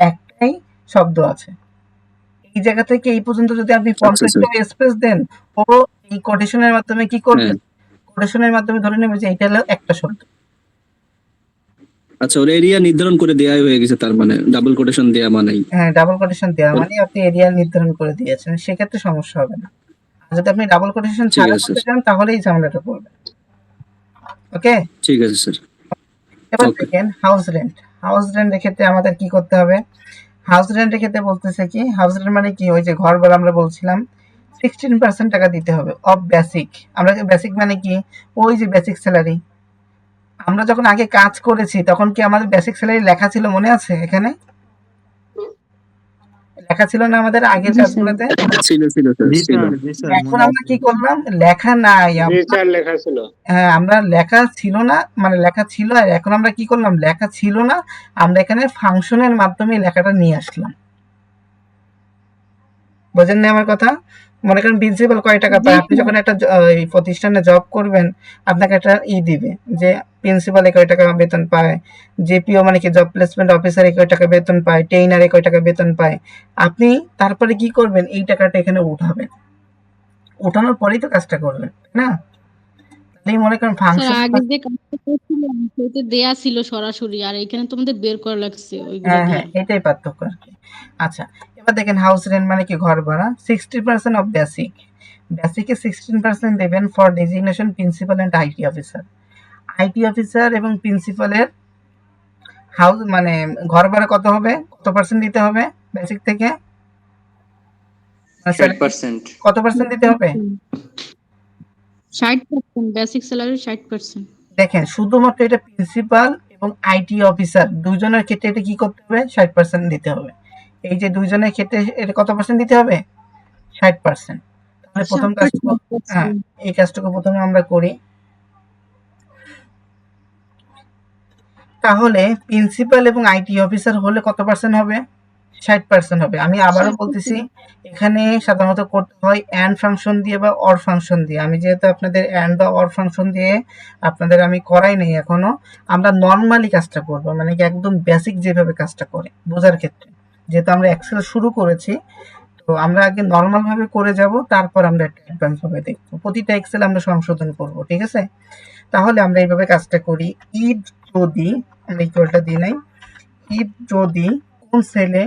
একটাই শব্দ আছে। এই জায়গা থেকে এই পর্যন্ত যদি আপনি 50টা স্পেস দেন, ও এই কোটেশনের মাধ্যমে কি করবে, কোটেশনের মাধ্যমে ধরে নেবে যে এটা হলো একটা শব্দ। আচ্ছা, ওর এরিয়া নির্ধারণ করে দেওয়াই হয়ে গেছে, তার মানে ডাবল কোটেশন দেয়া মানেই। হ্যাঁ, ডাবল কোটেশন দেওয়া মানে আপনি এরিয়া নির্ধারণ করে দিয়েছেন, সেক্ষেত্রে সমস্যা হবে না। আর যদি আপনি ডাবল কোটেশন ঠিক ছাড়া আছে করতে স্যার, চান তাহলে এই ঝামেলাটা পড়বে। ওকে, ঠিক আছে স্যার। এবার Okay. দেখেন হাউস রেন্ট। হাউস রেন্টের ক্ষেত্রে আমাদের কি করতে হবে? হাউস রেন্টের ক্ষেত্রে বলতেছে কি, হাউস রেন্ট মানে কি, ওই যে ঘর ভাড়া আমরা বলছিলাম 16% টাকা দিতে হবে অফ বেসিক। আমরা বেসিক মানে কি, ওই যে বেসিক স্যালারি, আমরা যখন আগে কাজ করেছি তখন কি আমাদের বেসিক স্যালারি লেখা ছিল মনে আছে? এখানে লেখা ছিল না আমাদের আগের জি, স্যার। কাজগুলোতে? ছিল ছিল স্যার জি ছিল। স্যার, জি স্যার, এখন মনে আমরা আছে। কি করলাম, লেখা নাই জি স্যার লেখা ছিল। হ্যাঁ, আমরা লেখা ছিল না, মানে লেখা ছিল, আর এখন আমরা কি করলাম, লেখা ছিল না, আমরা এখানে ফাংশনের মাধ্যমে লেখাটা নিয়ে আসলাম। বোঝেন না আমার কথা? মনে করেন প্রিন্সিপাল কয় টাকা জি, পায়, আপনি স্যার। যখন একটা এই প্রতিষ্ঠানে জব করবেন, আপনাকে একটা দিবে যে প্রিন্সিপাল কয় টাকা বেতন পায়, জেপিও মানে কি জব প্লেসমেন্ট অফিসার কয় টাকা বেতন পায়, ট্রেইনার কয় টাকা বেতন পায়। আপনি তারপরে কি করবেন, এই টাকাটা এখানে উঠাবেন, উঠানোর পরেই তো কাজটা করবেন, তাই না? তাহলেই মনে করেন স্যার ফাংশন। আগে যে কাজটা করছিলাম সেটা দেয়া ছিল সরাসরি, আর এখানে তোমাদের বের করা লাগছে ওইগুলো হ্যাঁ হ্যাঁ, দিয়ে। এটাই পার্থক্য আর কি। আচ্ছা, এবার দেখেন হাউস রেন্ট মানে কি ঘর ভাড়া, 60% অফ বেসিক, বেসিকে 16% দেবেন for designation principal and IT officer. IT officer এবং প্রিন্সিপালের হাউস মানে ঘর ভাড়া কত হবে, কত পার্সেন্ট দিতে হবে বেসিক থেকে, মানে salary 60%। কত পার্সেন্ট দিতে হবে? 60%, বেসিক স্যালারি 60%। দেখেন শুধুমাত্র এটা প্রিন্সিপাল এবং আইটি অফিসার দুইজনের ক্ষেত্রে এটা কি করতে হবে, 60% দিতে হবে। এই যে দুইজনের ক্ষেত্রে এটা কত পার্সেন্ট দিতে হবে, 60%। তাহলে প্রথম কাজটুকু, হ্যাঁ, এই কাজটুকু প্রথমে আমরা করি। তাহলে প্রিন্সিপাল এবং আইটি অফিসার হলে কত পার্সেন্ট হবে, 60% হবে। আমি আবারও বলতেছি, এখানে সাধারণত করতে হয় অ্যান্ড ফাংশন দিয়ে বা অর ফাংশন দিয়ে। আমি যেহেতু আপনাদের অ্যান্ড বা অর ফাংশন দিয়ে আপনাদের আমি করাই নেই এখনো, আমরা নর্মালি কাজটা করব, মানে কি একদম বেসিক যেভাবে কাজটা করে বোঝার ক্ষেত্রে। যেহেতু আমরা এক্সেল শুরু করেছি, তো আমরা আগে নর্মাল ভাবে করে যাব, তারপর আমরা একটা অ্যাডভান্স ভাবে দেখবো, প্রতিটা এক্সেল আমরা সংশোধন করব, ঠিক আছে? তাহলে আমরা এইভাবে কাজটা করি। ইফ যদি, আমরা ইকুয়ালটা দিই নাই, ইফ যদি কোন সেলে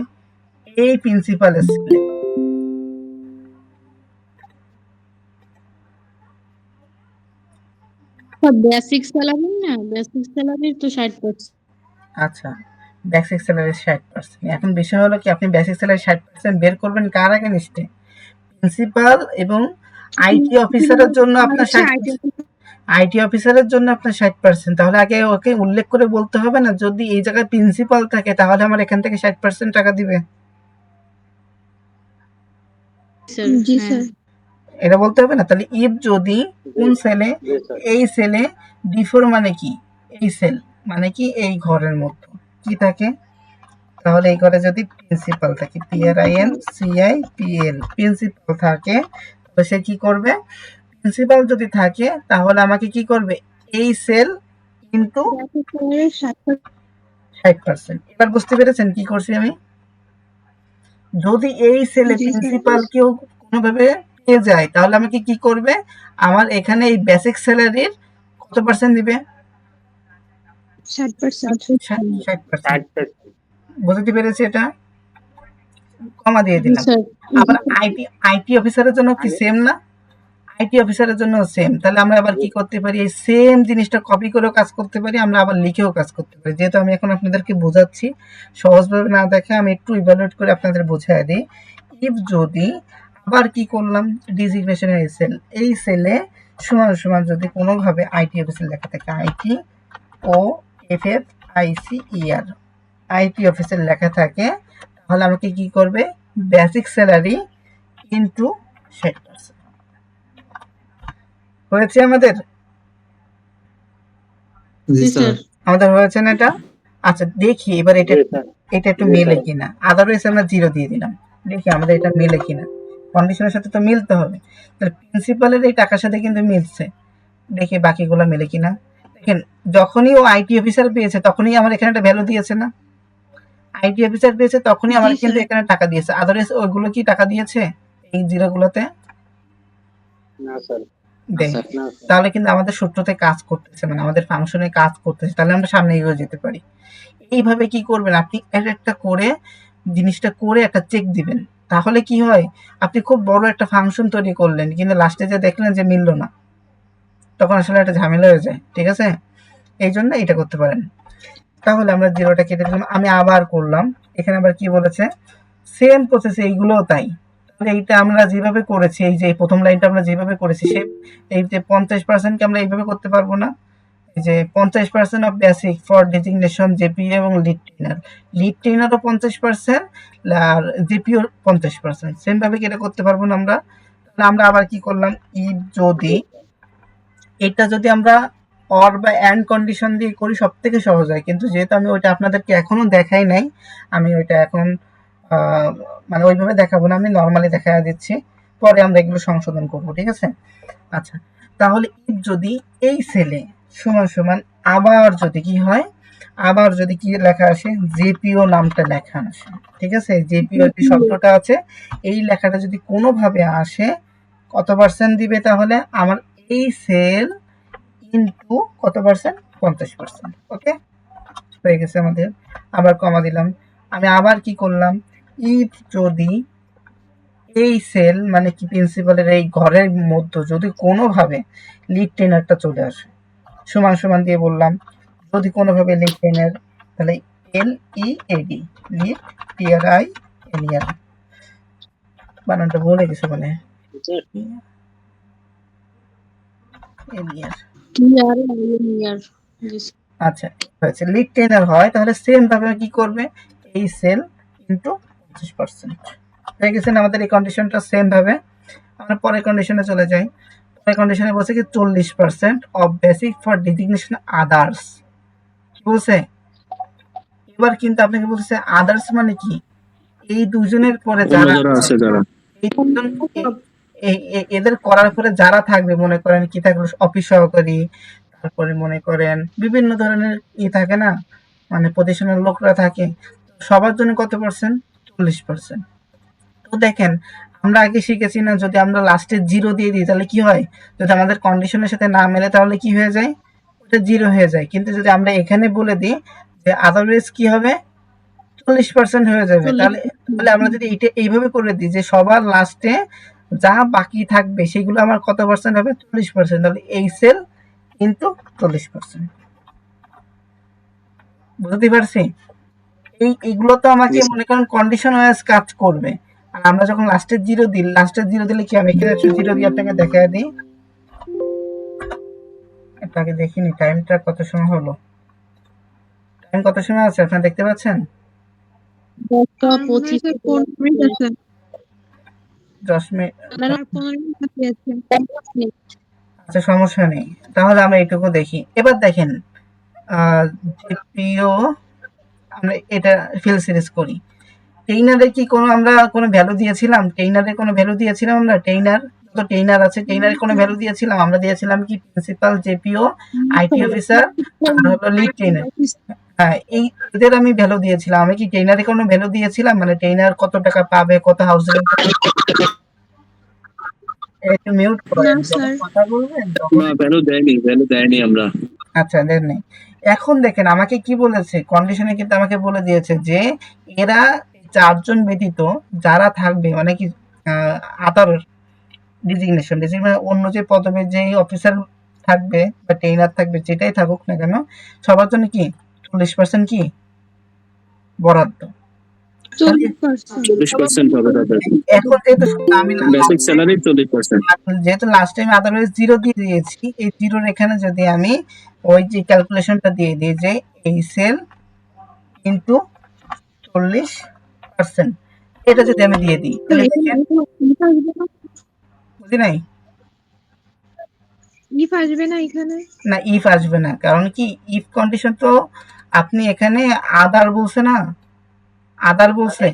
এই প্রিন্সিপালের সেলে, বেসিক স্যালারি না, বেসিক স্যালারি তো 60%। আচ্ছা, বেসিক স্যালারি 60%। এখন বিষয় হলো কি, আপনি বেসিক স্যালারি 60% বের করবেন কার আগে নিশ্চে, প্রিন্সিপাল এবং আইটি অফিসারের জন্য আপনার 60%, আইটি অফিসারের জন্য আপনার 60%। তাহলে আগে ওকে উল্লেখ করে বলতে হবে না, যদি এই জায়গায় প্রিন্সিপাল থাকে তাহলে আমার এখান থেকে 60% টাকা দিবে, জি স্যার। এটা বলতে হবে না? তাহলে ইফ যদি কোন সেলে, জি স্যার। এই সেলে ডিফোর মানে কি, এই সেল মানে কি এই ঘরের মধ্যে কি থাকে, তাহলে এই ঘরে যদি প্রিন্সিপাল থাকে, PRINCIPL প্রিন্সিপাল থাকে, তো সে কি করবে, প্রিন্সিপাল যদি থাকে তাহলে আমাকে কি করবে, এই সেল কিন্তু 60%। এবার বুঝতে পেরেছেন কি করছি আমি? যদি এই সেলে প্রিন্সিপাল কেউ কোনোভাবে পেয়ে যায় তাহলে আমাকে কি করবে, আমার এখানে এই বেসিক স্যালারির কত পার্সেন্ট দিবে, 60%। বুঝতে পেরেছি এটা, কমা দিয়ে জি দিলাম। স্যার। আবার আইটি অফিসারের জন্য কি সেম না, আইটি অফিসারের জন্য সেম। তাহলে আমরা আবার কি করতে পারি, এই সেম জিনিসটা কপি করেও কাজ করতে পারি, আমরা আবার লিখেও কাজ করতে পারি। যেহেতু আমি এখন আপনাদেরকে বোঝাচ্ছি, সহজভাবে না দেখে আমি একটু ইভালুয়েট করে আপনাদের বোঝায় দিই। ইফ যদি, আবার কি করলাম, ডিজিগনেশনের সেল, এই সেলে সমান সমান যদি কোনোভাবে আইটি অফিসের লেখা থাকে, ITOFFICER আইটি অফিসের লেখা থাকে, তাহলে আমাকে কি করবে, বেসিক স্যালারি ইন্টু 60%। হয়েছে আমাদের, জি স্যার। আমাদের হয়েছে না এটা? আচ্ছা দেখি এবার এটা, জি স্যার। এটা একটু মেলে কিনা, আদারওয়াইজ আমরা 0 দিয়ে দিলাম। দেখি আমাদের এটা মেলে কিনা, কন্ডিশনের সাথে তো মিলতে হবে। তাহলে প্রিন্সিপালের এই টাকার সাথে কিন্তু মিলছে, দেখি বাকিগুলো মেলে কিনা। দেখেন যখনই ও আইটি অফিসার পেয়েছে তখনই আমার এখানে একটা ভ্যালু দিয়েছে না, আইটি অফিসার পেয়েছে তখনই আমার কিন্তু এখানে টাকা দিয়েছে, আদারওয়াইজ ওইগুলো কি টাকা দিয়েছে এই জিরোগুলোতে, না স্যার। দেখ, স্যার না স্যার। তাহলে কিন্তু আমাদের সূত্রতে কাজ করতেছে, মানে আমাদের ফাংশনে কাজ করতেছে, তাহলে আমরা সামনে এগিয়ে যেতে পারি। এইভাবে কি করবেন, আপনি এক একটা করে জিনিসটা করে একটা চেক দিবেন, তাহলে কি হয়, আপনি খুব বড় একটা ফাংশন তৈরি করলেন কিন্তু লাস্টে যে দেখলেন যে মিলল না, তখন আসলে একটা ঝামেলা হয়ে যায়, ঠিক আছে? এই জন্য এটা করতে পারেন। তাহলে আমরা 0টা কেটে দিলাম, আমি আবার করলাম, এখানে আবার কি বলেছে, সেম প্রসেস এইগুলোও তাই। তাহলে এইটা আমরা যেভাবে করেছি, এই যে প্রথম লাইনটা আমরা যেভাবে করেছি, সে এই যে 50%কে আমরা এইভাবে করতে পারবো না, এই যে 50% অফ বেসিক ফর ডেজিগনেশন জেপিও এবং লিড ট্রেনার। লিড ট্রেনারও 50% আর জেপিও 50%। সেম ভাবে কি এটা করতে পারবো না আমরা? তাহলে আমরা আবার কি করলাম, ইফ যদি এটা যদি আমরা অর বা অ্যান্ড কন্ডিশন দিয়ে করি সব থেকে সহজ হয়, কিন্তু যেহেতু আমি ওইটা আপনাদেরকে এখনো দেখাই নাই, আমি ওইটা এখন মানে ওইভাবে দেখাবো না, আমি নর্মালি দেখা দিচ্ছি, পরে আমরা এগুলো সংশোধন করব, ঠিক আছে? আচ্ছা, তাহলে if যদি এই সেলে সমান সমান আবার যদি কি হয়, আবার যদি কি লেখা আসে, জেপিও নামটা লেখা আসে, ঠিক আছে? জেপিও যে শব্দটা আছে এই লেখাটা যদি কোনোভাবে আসে, কত পার্সেন্ট দিবে তাহলে? আমার এই সেল ইনটু কত পার্সেন্ট? 50%। ওকে, হয়ে গেছে আমাদের। আবার কমা দিলাম। আমি আবার কি করলাম, ইফ যদি এই সেল মানে কি প্রিন্সিপালের এই ঘরের মধ্যে যদি কোনোভাবে লিড ট্রেনারটা চলে আসে, সমান সমান দিয়ে বললাম যদি কোনোভাবে লিড ট্রেনার, তাহলে LEAD, লিড TRI এনিয়ার, বানানটা ভুলে গেছে মানে এনিয়ার। ক্লিয়ার ক্লিয়ার জি স্যার। আচ্ছা, হয়েছে। লিড ট্রেনার হয় তাহলে সেম ভাবে কি করবে, এই সেল ইনটু 25%। হয়ে গেছে না আমাদের এই কন্ডিশনটা? সেম ভাবে আমরা পরের কন্ডিশনে চলে যাই। পরের কন্ডিশনে বলছে কি 40% of basic for designation others. কি বলছে? এবার কিন্তু আপনাকে বলছে আদার্স মানে কি, এই দুজনের পরে অন্য যারা যারা আছে যারা এই দুজন এদের করার পরে যারা থাকবে, মনে করেন কি থাকলো, অফিস সহকারী, তারপরে মনে করেন বিভিন্ন ধরনের থাকে না, মানে প্রতিষ্ঠানের লোকরা থাকে, সবার জন্য কত পার্সেন্ট? 40%। তো দেখেন আমরা আগে শিখেছি না, যদি আমরা লাস্টে 0 দিয়ে দিই তাহলে কি হয়, যদি আমাদের কন্ডিশনের সাথে না মেলে তাহলে কি হয়ে যায়, ওটা 0 হয়ে যায়। কিন্তু যদি আমরা এখানে বলে দিই যে আদারওয়াইজ কি হবে, 40% হয়ে যাবে। তাহলে তাহলে আমরা যদি এটা এইভাবে করে দিই যে সবার লাস্টে যা বাকি থাকবে সেগুলো আমার কত পার্সেন্ট হবে, 40%, তাহলে এই সেল কিন্তু 40%। বুঝতে পারছি? এইগুলো তো আমাকে মনে করেন কন্ডিশন ওয়াইজ কাজ করবে। আর আমরা যখন লাস্টের 0 দিই, লাস্টের 0 দিলে কি, আমি এখানে 0 দিয়ে আপনাকে দেখায় দিই, এটাকে দেখিনি টাইমটা কত সময় হলো, টাইম কত সময় আছে আপনারা দেখতে পাচ্ছেন? 10:25 15 মিনিট আছে। 10 মিনিট। আর 15 মিনিট বাকি আছে। আচ্ছা, সমস্যা নেই, তাহলে আমরা এইটুকু দেখি। এবার দেখেন জিপিও আমরা এটা ফিল সিরিজ করি। টেইনারে কি কোনো আমরা কোনো ভ্যালু দিয়েছিলাম? টেইনারে কোনো ভ্যালু দিয়েছিলাম আমরা? টেইনার তো টেইনার আছে, টেইনারে কোনো ভ্যালু দিয়েছিলাম? আমরা দিয়েছিলাম কি প্রিন্সিপাল, জেপিও, আইটি অফিসার আর হলো লিড ট্রেনার। হ্যাঁ, এই এদের আমি ভ্যালু দিয়েছিলাম। আমি কি টেইনারে কোনো ভ্যালু দিয়েছিলাম? মানে টেইনার কত টাকা পাবে, কত হাউস রেন্ট, একটু মিউট করেন যখন কথা বলবেন তখন। না, ভ্যালু দেয়নি আমরা। আচ্ছা, দেন নেই। এখন দেখেন আমাকে কি বলেছে, কন্ডিশনে কিন্তু আমাকে বলে দিয়েছে যে এরা 4 জন ব্যতীত যারা থাকবে, মানে কি আদার ডিজিগনেশন মানে অন্য যে পদবীর যে অফিসার থাকবে বা ট্রেনার থাকবে, যেটাই থাকুক না কেন, সবার জন্য কি 40% কি বরাদ্দ। 40% হবে তাদের এখন যেহেতু আমি বেসিক স্যালারি 40%। যেহেতু লাস্ট টাইম আদারওয়াইজ 0 দিয়ে দিয়েছি, এই 0 এখানে যদি আমি ওই যে ক্যালকুলেশনটা দিয়ে দিই যে এই সেল ইনটু 40%, এটা যদি আমি দিয়ে দিই তাহলে বুঝি নাই? ইফ আসবে না এখানে? না, ইফ আসবে না, কারণ কি ইফ কন্ডিশন তো আপনি এখানে আদার বলছে না, আদার বলছে,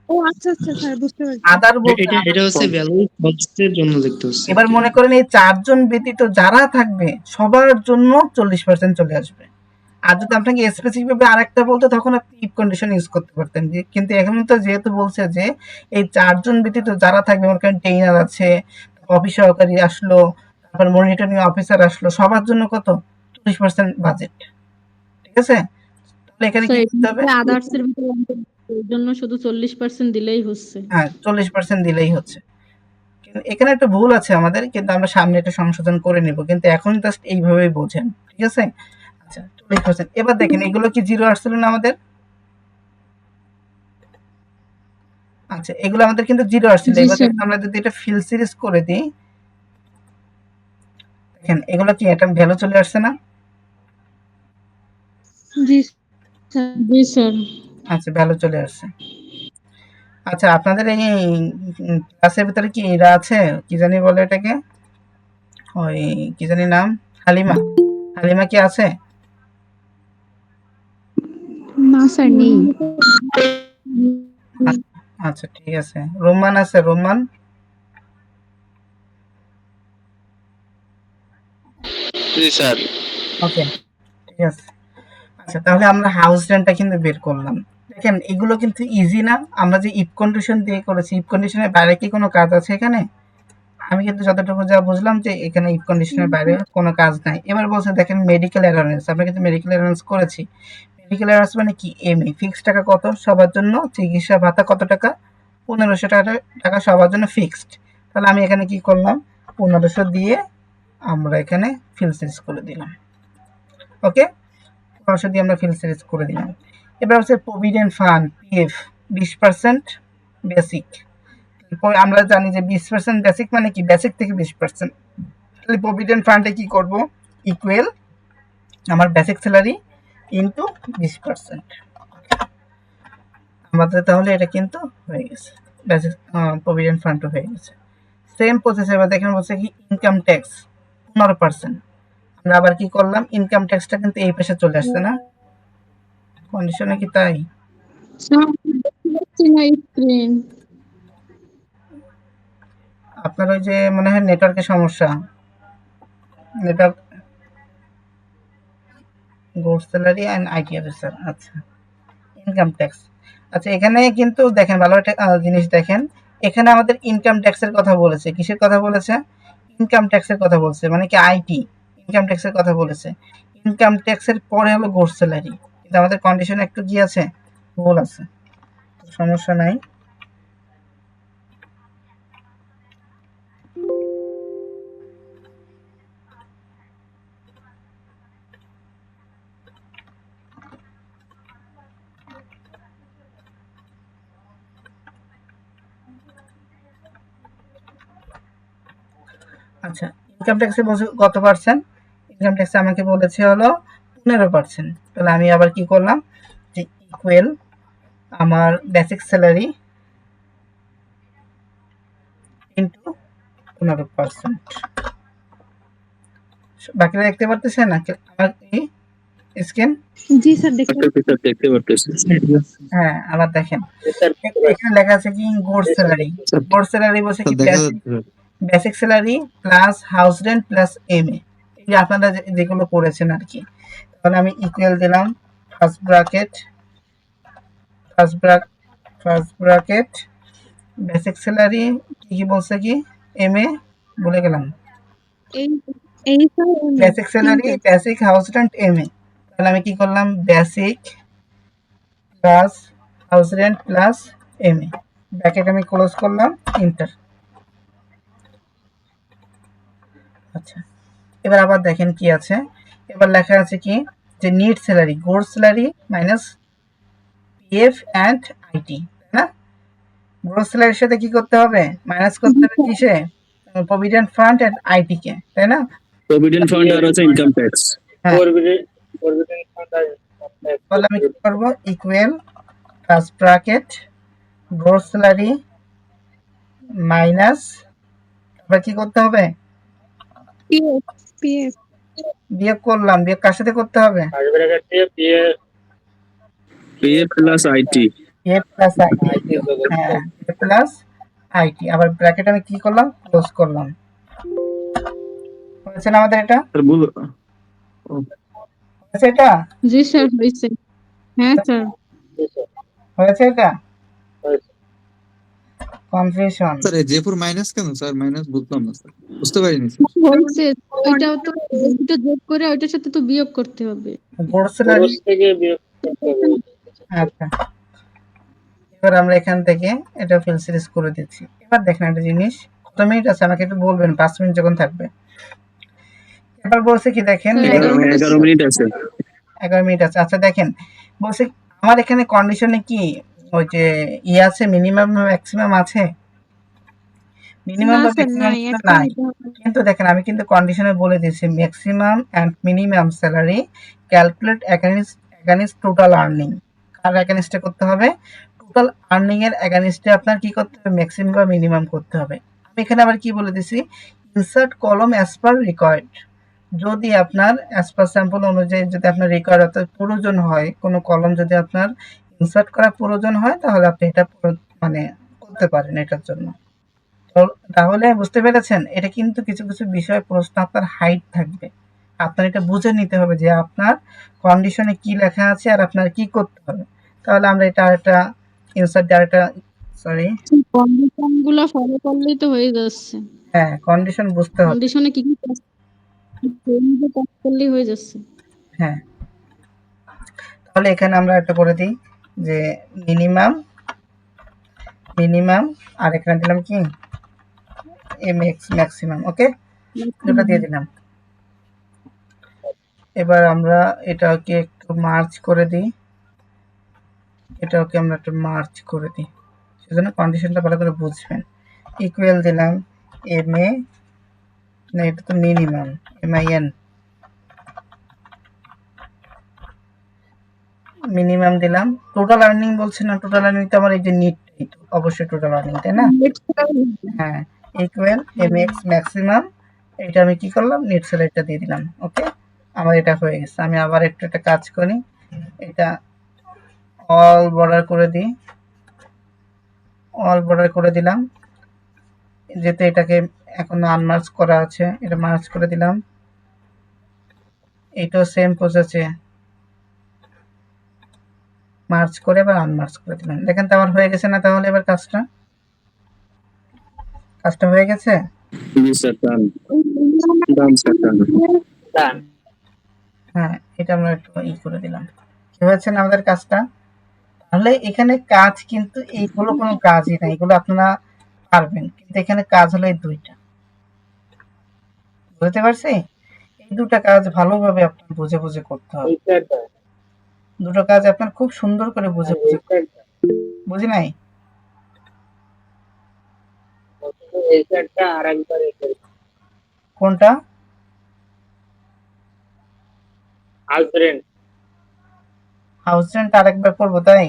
ও আচ্ছা আচ্ছা স্যার, বুঝতে পারছি। আদার বলছে। এটা হচ্ছে ভ্যালু কনস্টের জন্য দেখতে হচ্ছে। এবার মনে করেন এই 4 জন ব্যতীত যারা থাকবে সবার জন্য 40% চলে আসবে। আর যদি আপনাকে স্পেসিফিক ভাবে আরেকটা বলতো তখন আপনি ইফ কন্ডিশন ইউজ করতে পারতেন, কিন্তু এখন তো যেহেতু বলছে যে এই 4 জন ব্যতীত যারা থাকবে, মনে করেন ট্রেনার আছে, অফিস সহকারী আসলো, তারপর মনিটরিং অফিসার আসলো, সবার জন্য কত 40% বাজেট, ঠিক আছে? তাহলে এখানে কি করতে হবে, আদার্স এর ভিতরে এর জন্য শুধু 40% দিলেই হচ্ছে। হ্যাঁ 40% দিলেই হচ্ছে। কিন্তু এখানে একটা ভুল আছে আমাদের, কিন্তু আমরা সামনে এটা সংশোধন করে নিব, কিন্তু এখন জাস্ট এইভাবেই বোঝেন, ঠিক আছে? আচ্ছা 40%। এবার দেখেন এগুলো কি 0 আসছিল না আমাদের? আচ্ছা, এগুলো আমাদের কিন্তু 0 আসছিল। জি এবার স্যার। আমরা যদি এটা ফিল সিরিজ করে দিই, দেখেন এগুলো কি একটা ভ্যালু চলে আসছে না? জি স্যার। জি স্যার। আচ্ছা, ভ্যালু চলে আসছে। আচ্ছা, আপনাদের এই ক্লাসের ভিতরে কি এরা আছে, কি জানি বলে এটাকে, ওই কি জানি নাম, হালিমা, হালিমা কি আছে? না স্যার নেই। আচ্ছা ঠিক আছে, রোমান আছে, রোমান? জি স্যার। ওকে, ঠিক আছে। আচ্ছা, তাহলে আমরা হাউস রেন্টটা কিন্তু বের করলাম। দেখেন এগুলো কিন্তু ইজি না, আমরা যে ইফ কন্ডিশন দিয়ে করেছি, ইফ কন্ডিশনের বাইরে কি কোনো কাজ আছে এখানে? আমি কিন্তু যতটুকু যা বুঝলাম যে এখানে ইফ কন্ডিশনের বাইরে কোনো কাজ নাই। এবার বলছে দেখেন মেডিকেল অ্যালাউন্স, আমরা কিন্তু মেডিকেল অ্যালাউন্স করেছি। মেডিকেল অ্যালাউন্স মানে কি, এমএ ফিক্সড টাকা কত সবার জন্য, চিকিৎসা ভাতা কত টাকা, 1500 টাকা সবার জন্য ফিক্সড। তাহলে আমি এখানে কি করলাম, 1500 দিয়ে আমরা এখানে ফিল সিরিজ করে দিলাম। ওকে, 1500 দিয়ে আমরা ফিল সিরিজ করে দিলাম। এবার হচ্ছে প্রভিডেন্ট ফান্ড, পিএফ 20% বেসিক। আমরা জানি যে 20% বেসিক মানে কি, বেসিক থেকে 20%। তাহলে প্রভিডেন্ট ফান্ডে কি করব, ইকুয়াল আমার বেসিক স্যালারি ইনটু 20%। আমাদের তাহলে এটা কিন্তু হয়ে গেছে, বেসিক প্রভিডেন্ট ফান্ড হয়ে গেছে। সেম প্রসেস এবার দেখেন বলছে কি ইনকাম ট্যাক্স 15%। আমরা আবার কি করলাম, ইনকাম ট্যাক্সটা কিন্তু এই পাশে চলে আসছে না, কন্ডিশনে কি তাই? স্যার দেখতে পাচ্ছি না স্ক্রিন। আপনার ওই যে মনে হয় নেটওয়ার্কের সমস্যা, network, good salary and IT officer. আচ্ছা, ইনকাম ট্যাক্স। আচ্ছা, এখানে কিন্তু দেখেন ভালো একটা জিনিস দেখেন, এখানে আমাদের ইনকাম ট্যাক্সের কথা বলেছে, কিসের কথা বলেছে, ইনকাম ট্যাক্সের কথা বলছে, মানে কি আইটি ইনকাম ট্যাক্সের কথা বলেছে। ইনকাম ট্যাক্সের পরে হলো গুড স্যালারি, কিন্তু আমাদের কন্ডিশন একটু কি আছে, ভুল আছে, সমস্যা নাই। আচ্ছা, ইনকাম ট্যাক্সে বলছে কত পার্সেন্ট, ইনকাম ট্যাক্সে আমাকে বলেছে হলো 15%। তাহলে আমি আবার কি করলাম, যে ইকুয়াল আমার বেসিক স্যালারি ইন্টু 15%। বাকিটা দেখতে পারতেছেন না আমার এই স্ক্রিন? জি স্যার দেখতে দেখতে পারতেছি। হ্যাঁ, আবার দেখেন এখানে লেখা আছে কি গুড স্যালারি, গুড স্যালারি বলছে কি দেখা যাচ্ছে basic salary plus house rent plus MA, এই যে আপনারা যেগুলো করেছেন আর কি। তাহলে আমি ইকুয়াল দিলাম first bracket, first bracket basic salary কি বলছে কি, এমএ বলে গেলাম, এই এই sir basic salary basic house rent MA. তাহলে আমি কি করলাম, basic plus house rent plus MA, bracket আমি ক্লোজ করলাম, ইন্টার। আচ্ছা, এবার আবার দেখেন কি আছে, এবার লেখা আছে কি যে net salary, good salary minus PF and IT, তাই না? গ্রোস স্যালারির সাথে কি করতে হবে, মাইনাস করতে হবে কিসে, প্রভিডেন্ট ফান্ড এন্ড আইটি কে, তাই না? প্রভিডেন্ট ফান্ড আর হচ্ছে ইনকাম ট্যাক্স। হ্যাঁ, প্রভিডেন্ট ফান্ড আর তাহলে আমি কি করবো, equal first bracket gross salary minus, তারপর কি করতে হবে, পিএফ পিএফ বিয়োগ করলাম, বিয়োগ কার সাথে করতে হবে, ফার্স্ট ব্র্যাকেট দিয়ে PF PF plus IT. A plus IT, হ্যাঁ এ প্লাস আইটি, আবার ব্র্যাকেট আমি কি করলাম, ক্লোজ করলাম। হয়েছে না আমাদের এটা, স্যার ভুল হয়েছে এটা, জি স্যার হয়েছে। হ্যাঁ স্যার। হয়েছে এটা, কনফিউশন। স্যার জেপুর মাইনাস কেন স্যার, মাইনাস বুঝলাম না স্যার, বুঝতে পারিনি স্যার। হয়েছে, ওইটাও তো ওইটা যোগ করে ওইটার সাথে তো বিয়োগ করতে হবে। গ্রোস স্যালারি, গ্রোস থেকে বিয়োগ করতে হবে। আচ্ছা, এবার আমরা এখান থেকে এটা ফিল সিরিজ করে দিচ্ছি। এবার দেখেন একটা জিনিস, কত মিনিট আছে আমাকে একটু বলবেন, 5 মিনিট যখন থাকবে। এবার বলছে কি দেখেন, স্যার, 11 মিনিট আছে। 11 মিনিট আছে। আচ্ছা দেখেন, বলছে আমার এখানে কন্ডিশনে কি ওই যে আছে, মিনিমাম ম্যাক্সিমাম আছে, মিনিমাম না বা স্যার ম্যাক্সিমাম নাই, কিন্তু একটা নাই। নিতে হবে। কিন্তু দেখেন আমি কিন্তু কন্ডিশনে বলে দিয়েছি maximum and minimum salary calculate against total earning. কার এগানিস্টে করতে হবে? টোটাল আর্নিং এর এগানিস্টে আপনার কি করতে হবে? ম্যাক্সিমাম বা মিনিমাম করতে হবে। আমি এখানে আবার কি বলে দিছি, ইনসার্ট কলম অ্যাজ পার রিকোয়ার্ড। যদি আপনার অ্যাজ পার স্যাম্পল অনুযায়ী যদি আপনার রিকোয়ার্ড অর্থাৎ প্রয়োজন হয়, কোনো কলম যদি আপনার ইনসার্ট করা প্রয়োজন হয়, তাহলে আপনি এটা মানে করতে পারেন এটার জন্য। তাহলে বুঝতে পেরেছেন, এটা কিন্তু কিছু কিছু বিষয় প্রশ্ন আপনার হাইড থাকবে, আপনার এটা বুঝে নিতে হবে যে আপনার কন্ডিশনে কি লেখা আছে আর আপনার কি করতে হবে। তাহলে আমরা এটা আরেকটা ইনসার্ট আরেকটা সরি কন্ডিশন গুলো ফলো করলেই তো হয়ে যাচ্ছে। হ্যাঁ, কন্ডিশন বুঝতে হবে। কন্ডিশনে কি কি কাজ করলেই হয়ে যাচ্ছে। হ্যাঁ, তাহলে এখানে আমরা একটা করে দিই যে মিনিমাম আর এখানে দিলাম কি এমএক্স ম্যাক্সিমাম। ওকে, দুটো দিয়ে দিলাম। এবার আমরা এটাকে একটু মার্জ করে দিই, এটাকে আমরা একটু মার্জ করে দিই, সেজন্য কন্ডিশনটা ভালো করে বুঝবেন। ইকুয়াল দিলাম এম এ, না এটা তো মিনিমাম, এমআইএন মিনিমাম দিলাম। টোটাল আর্নিং বলছে না, টোটাল আর্নিং তো আমার এই যে নিট, অবশ্যই টোটাল আর্নিং, তাই না? হ্যাঁ, ইকুয়াল এমএক্স ম্যাক্সিমাম, এটা আমি কি করলাম, নেট সেলেক্টটা দিয়ে দিলাম। ওকে, আমার এটা হয়ে গেছে। আমি আবার একটু একটা কাজ করি, এটা অল বর্ডার করে দিই, অল বর্ডার করে দিলাম, যেহেতু এটাকে এখন আনমার্জ করা আছে, এটা মার্জ করে দিলাম। এটাও সেম প্রসেসে মার্জ করে এবার আনমার্জ করে দিলাম। দেখেন তো আমার হয়ে গেছে না? তাহলে এবার কাজটা হয়ে গেছে। জি স্যার, ডান ডান স্যার, ডান। হ্যাঁ, এটা আমরা একটু করে দিলাম। কি হয়েছে না আমাদের কাজটা? তাহলে এখানে কাজ কিন্তু এইগুলো কোনো কাজই না, এগুলো আপনারা পারবেন, কিন্তু এখানে কাজ হলো এই দুইটা। বুঝতে পারছি? এই দুটা কাজ ভালোভাবে আপনার বুঝে বুঝে করতে হবে। দুটো কাজ আপনার খুব সুন্দর করে বুঝে বুঝে বুঝি নাই? কোনটা? হাউস রেন্ট আরেকবার করবো, তাই?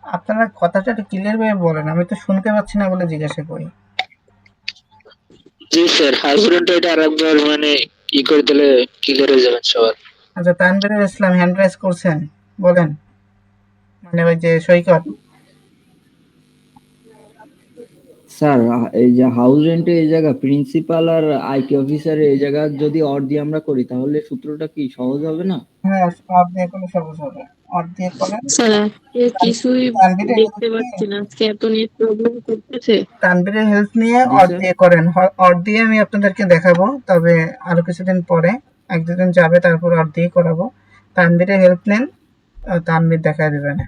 আপনারা কথাটা একটু ক্লিয়ার ভাবে বলেন, আমি তো শুনতে পাচ্ছি না বলে জিজ্ঞাসা করি। জি স্যার, হাজবেন্ড এটা আরেকবার মানে ই করে দিলে ক্লিয়ার হয়ে যাবেন সবার। আচ্ছা, তানভীরুল ইসলাম হ্যান্ড রাইজ করছেন, বলেন, মানে ওই যে সৈকত। স্যার এই যে হাউস রেন্টে এই জায়গা প্রিন্সিপাল আর আইটি অফিসার এই জায়গা যদি অর দিয়ে আমরা করি তাহলে সূত্রটা কি সহজ হবে না? হ্যাঁ, অর দিয়ে করলে সহজ হবে, অর দিয়ে করেন। স্যার কিছুই তানভীরের দেখতে পাচ্ছি না, আজকে এত নেট প্রবলেম করতেছে। তানভীরের হেল্প নিয়ে জি অর স্যার। দিয়ে করেন, অর দিয়ে আমি আপনাদেরকে দেখাবো, তবে আরো কিছুদিন পরে, এক দুদিন যাবে, তারপর অর দিয়ে করাবো। তানভীরের হেল্প নেন, তানভীর দেখায় দেবেন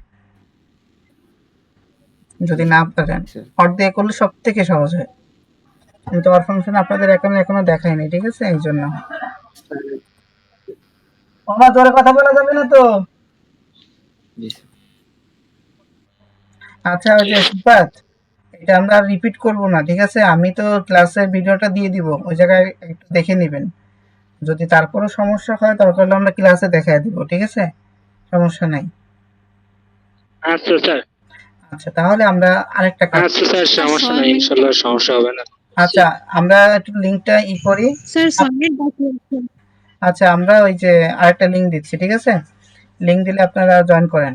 যদি না পারেন। স্যার। অর দিয়ে করলে সব থেকে সহজ হয়। আমি তো অর ফাংশন আপনাদের এখনো দেখাইনি, ঠিক আছে, এই জন্য। আমার জোরে কথা বলা যাবে না তো। জি স্যার। আচ্ছা, ওই যে সিফাত, এটা আমরা রিপিট করব না, ঠিক আছে? আমি তো ক্লাসের ভিডিওটা দিয়ে দিব, ওই জায়গায় একটু দেখে নেবেন। যদি তারপরও সমস্যা হয় দরকার হলে আমরা ক্লাসে দেখায় দিব, ঠিক আছে? সমস্যা নাই। আচ্ছা স্যার, আচ্ছা, তাহলে আমরা আরেকটা কাজ, আচ্ছা স্যার, সমস্যা নাই, ইনশাল্লাহ সমস্যা হবে না। আচ্ছা আমরা একটু লিঙ্কটা করি। স্যার সাবমিট বাকি আছে। আচ্ছা, আমরা ওই যে আরেকটা লিঙ্ক দিচ্ছি, ঠিক আছে? লিঙ্ক দিলে আপনারা জয়েন করেন।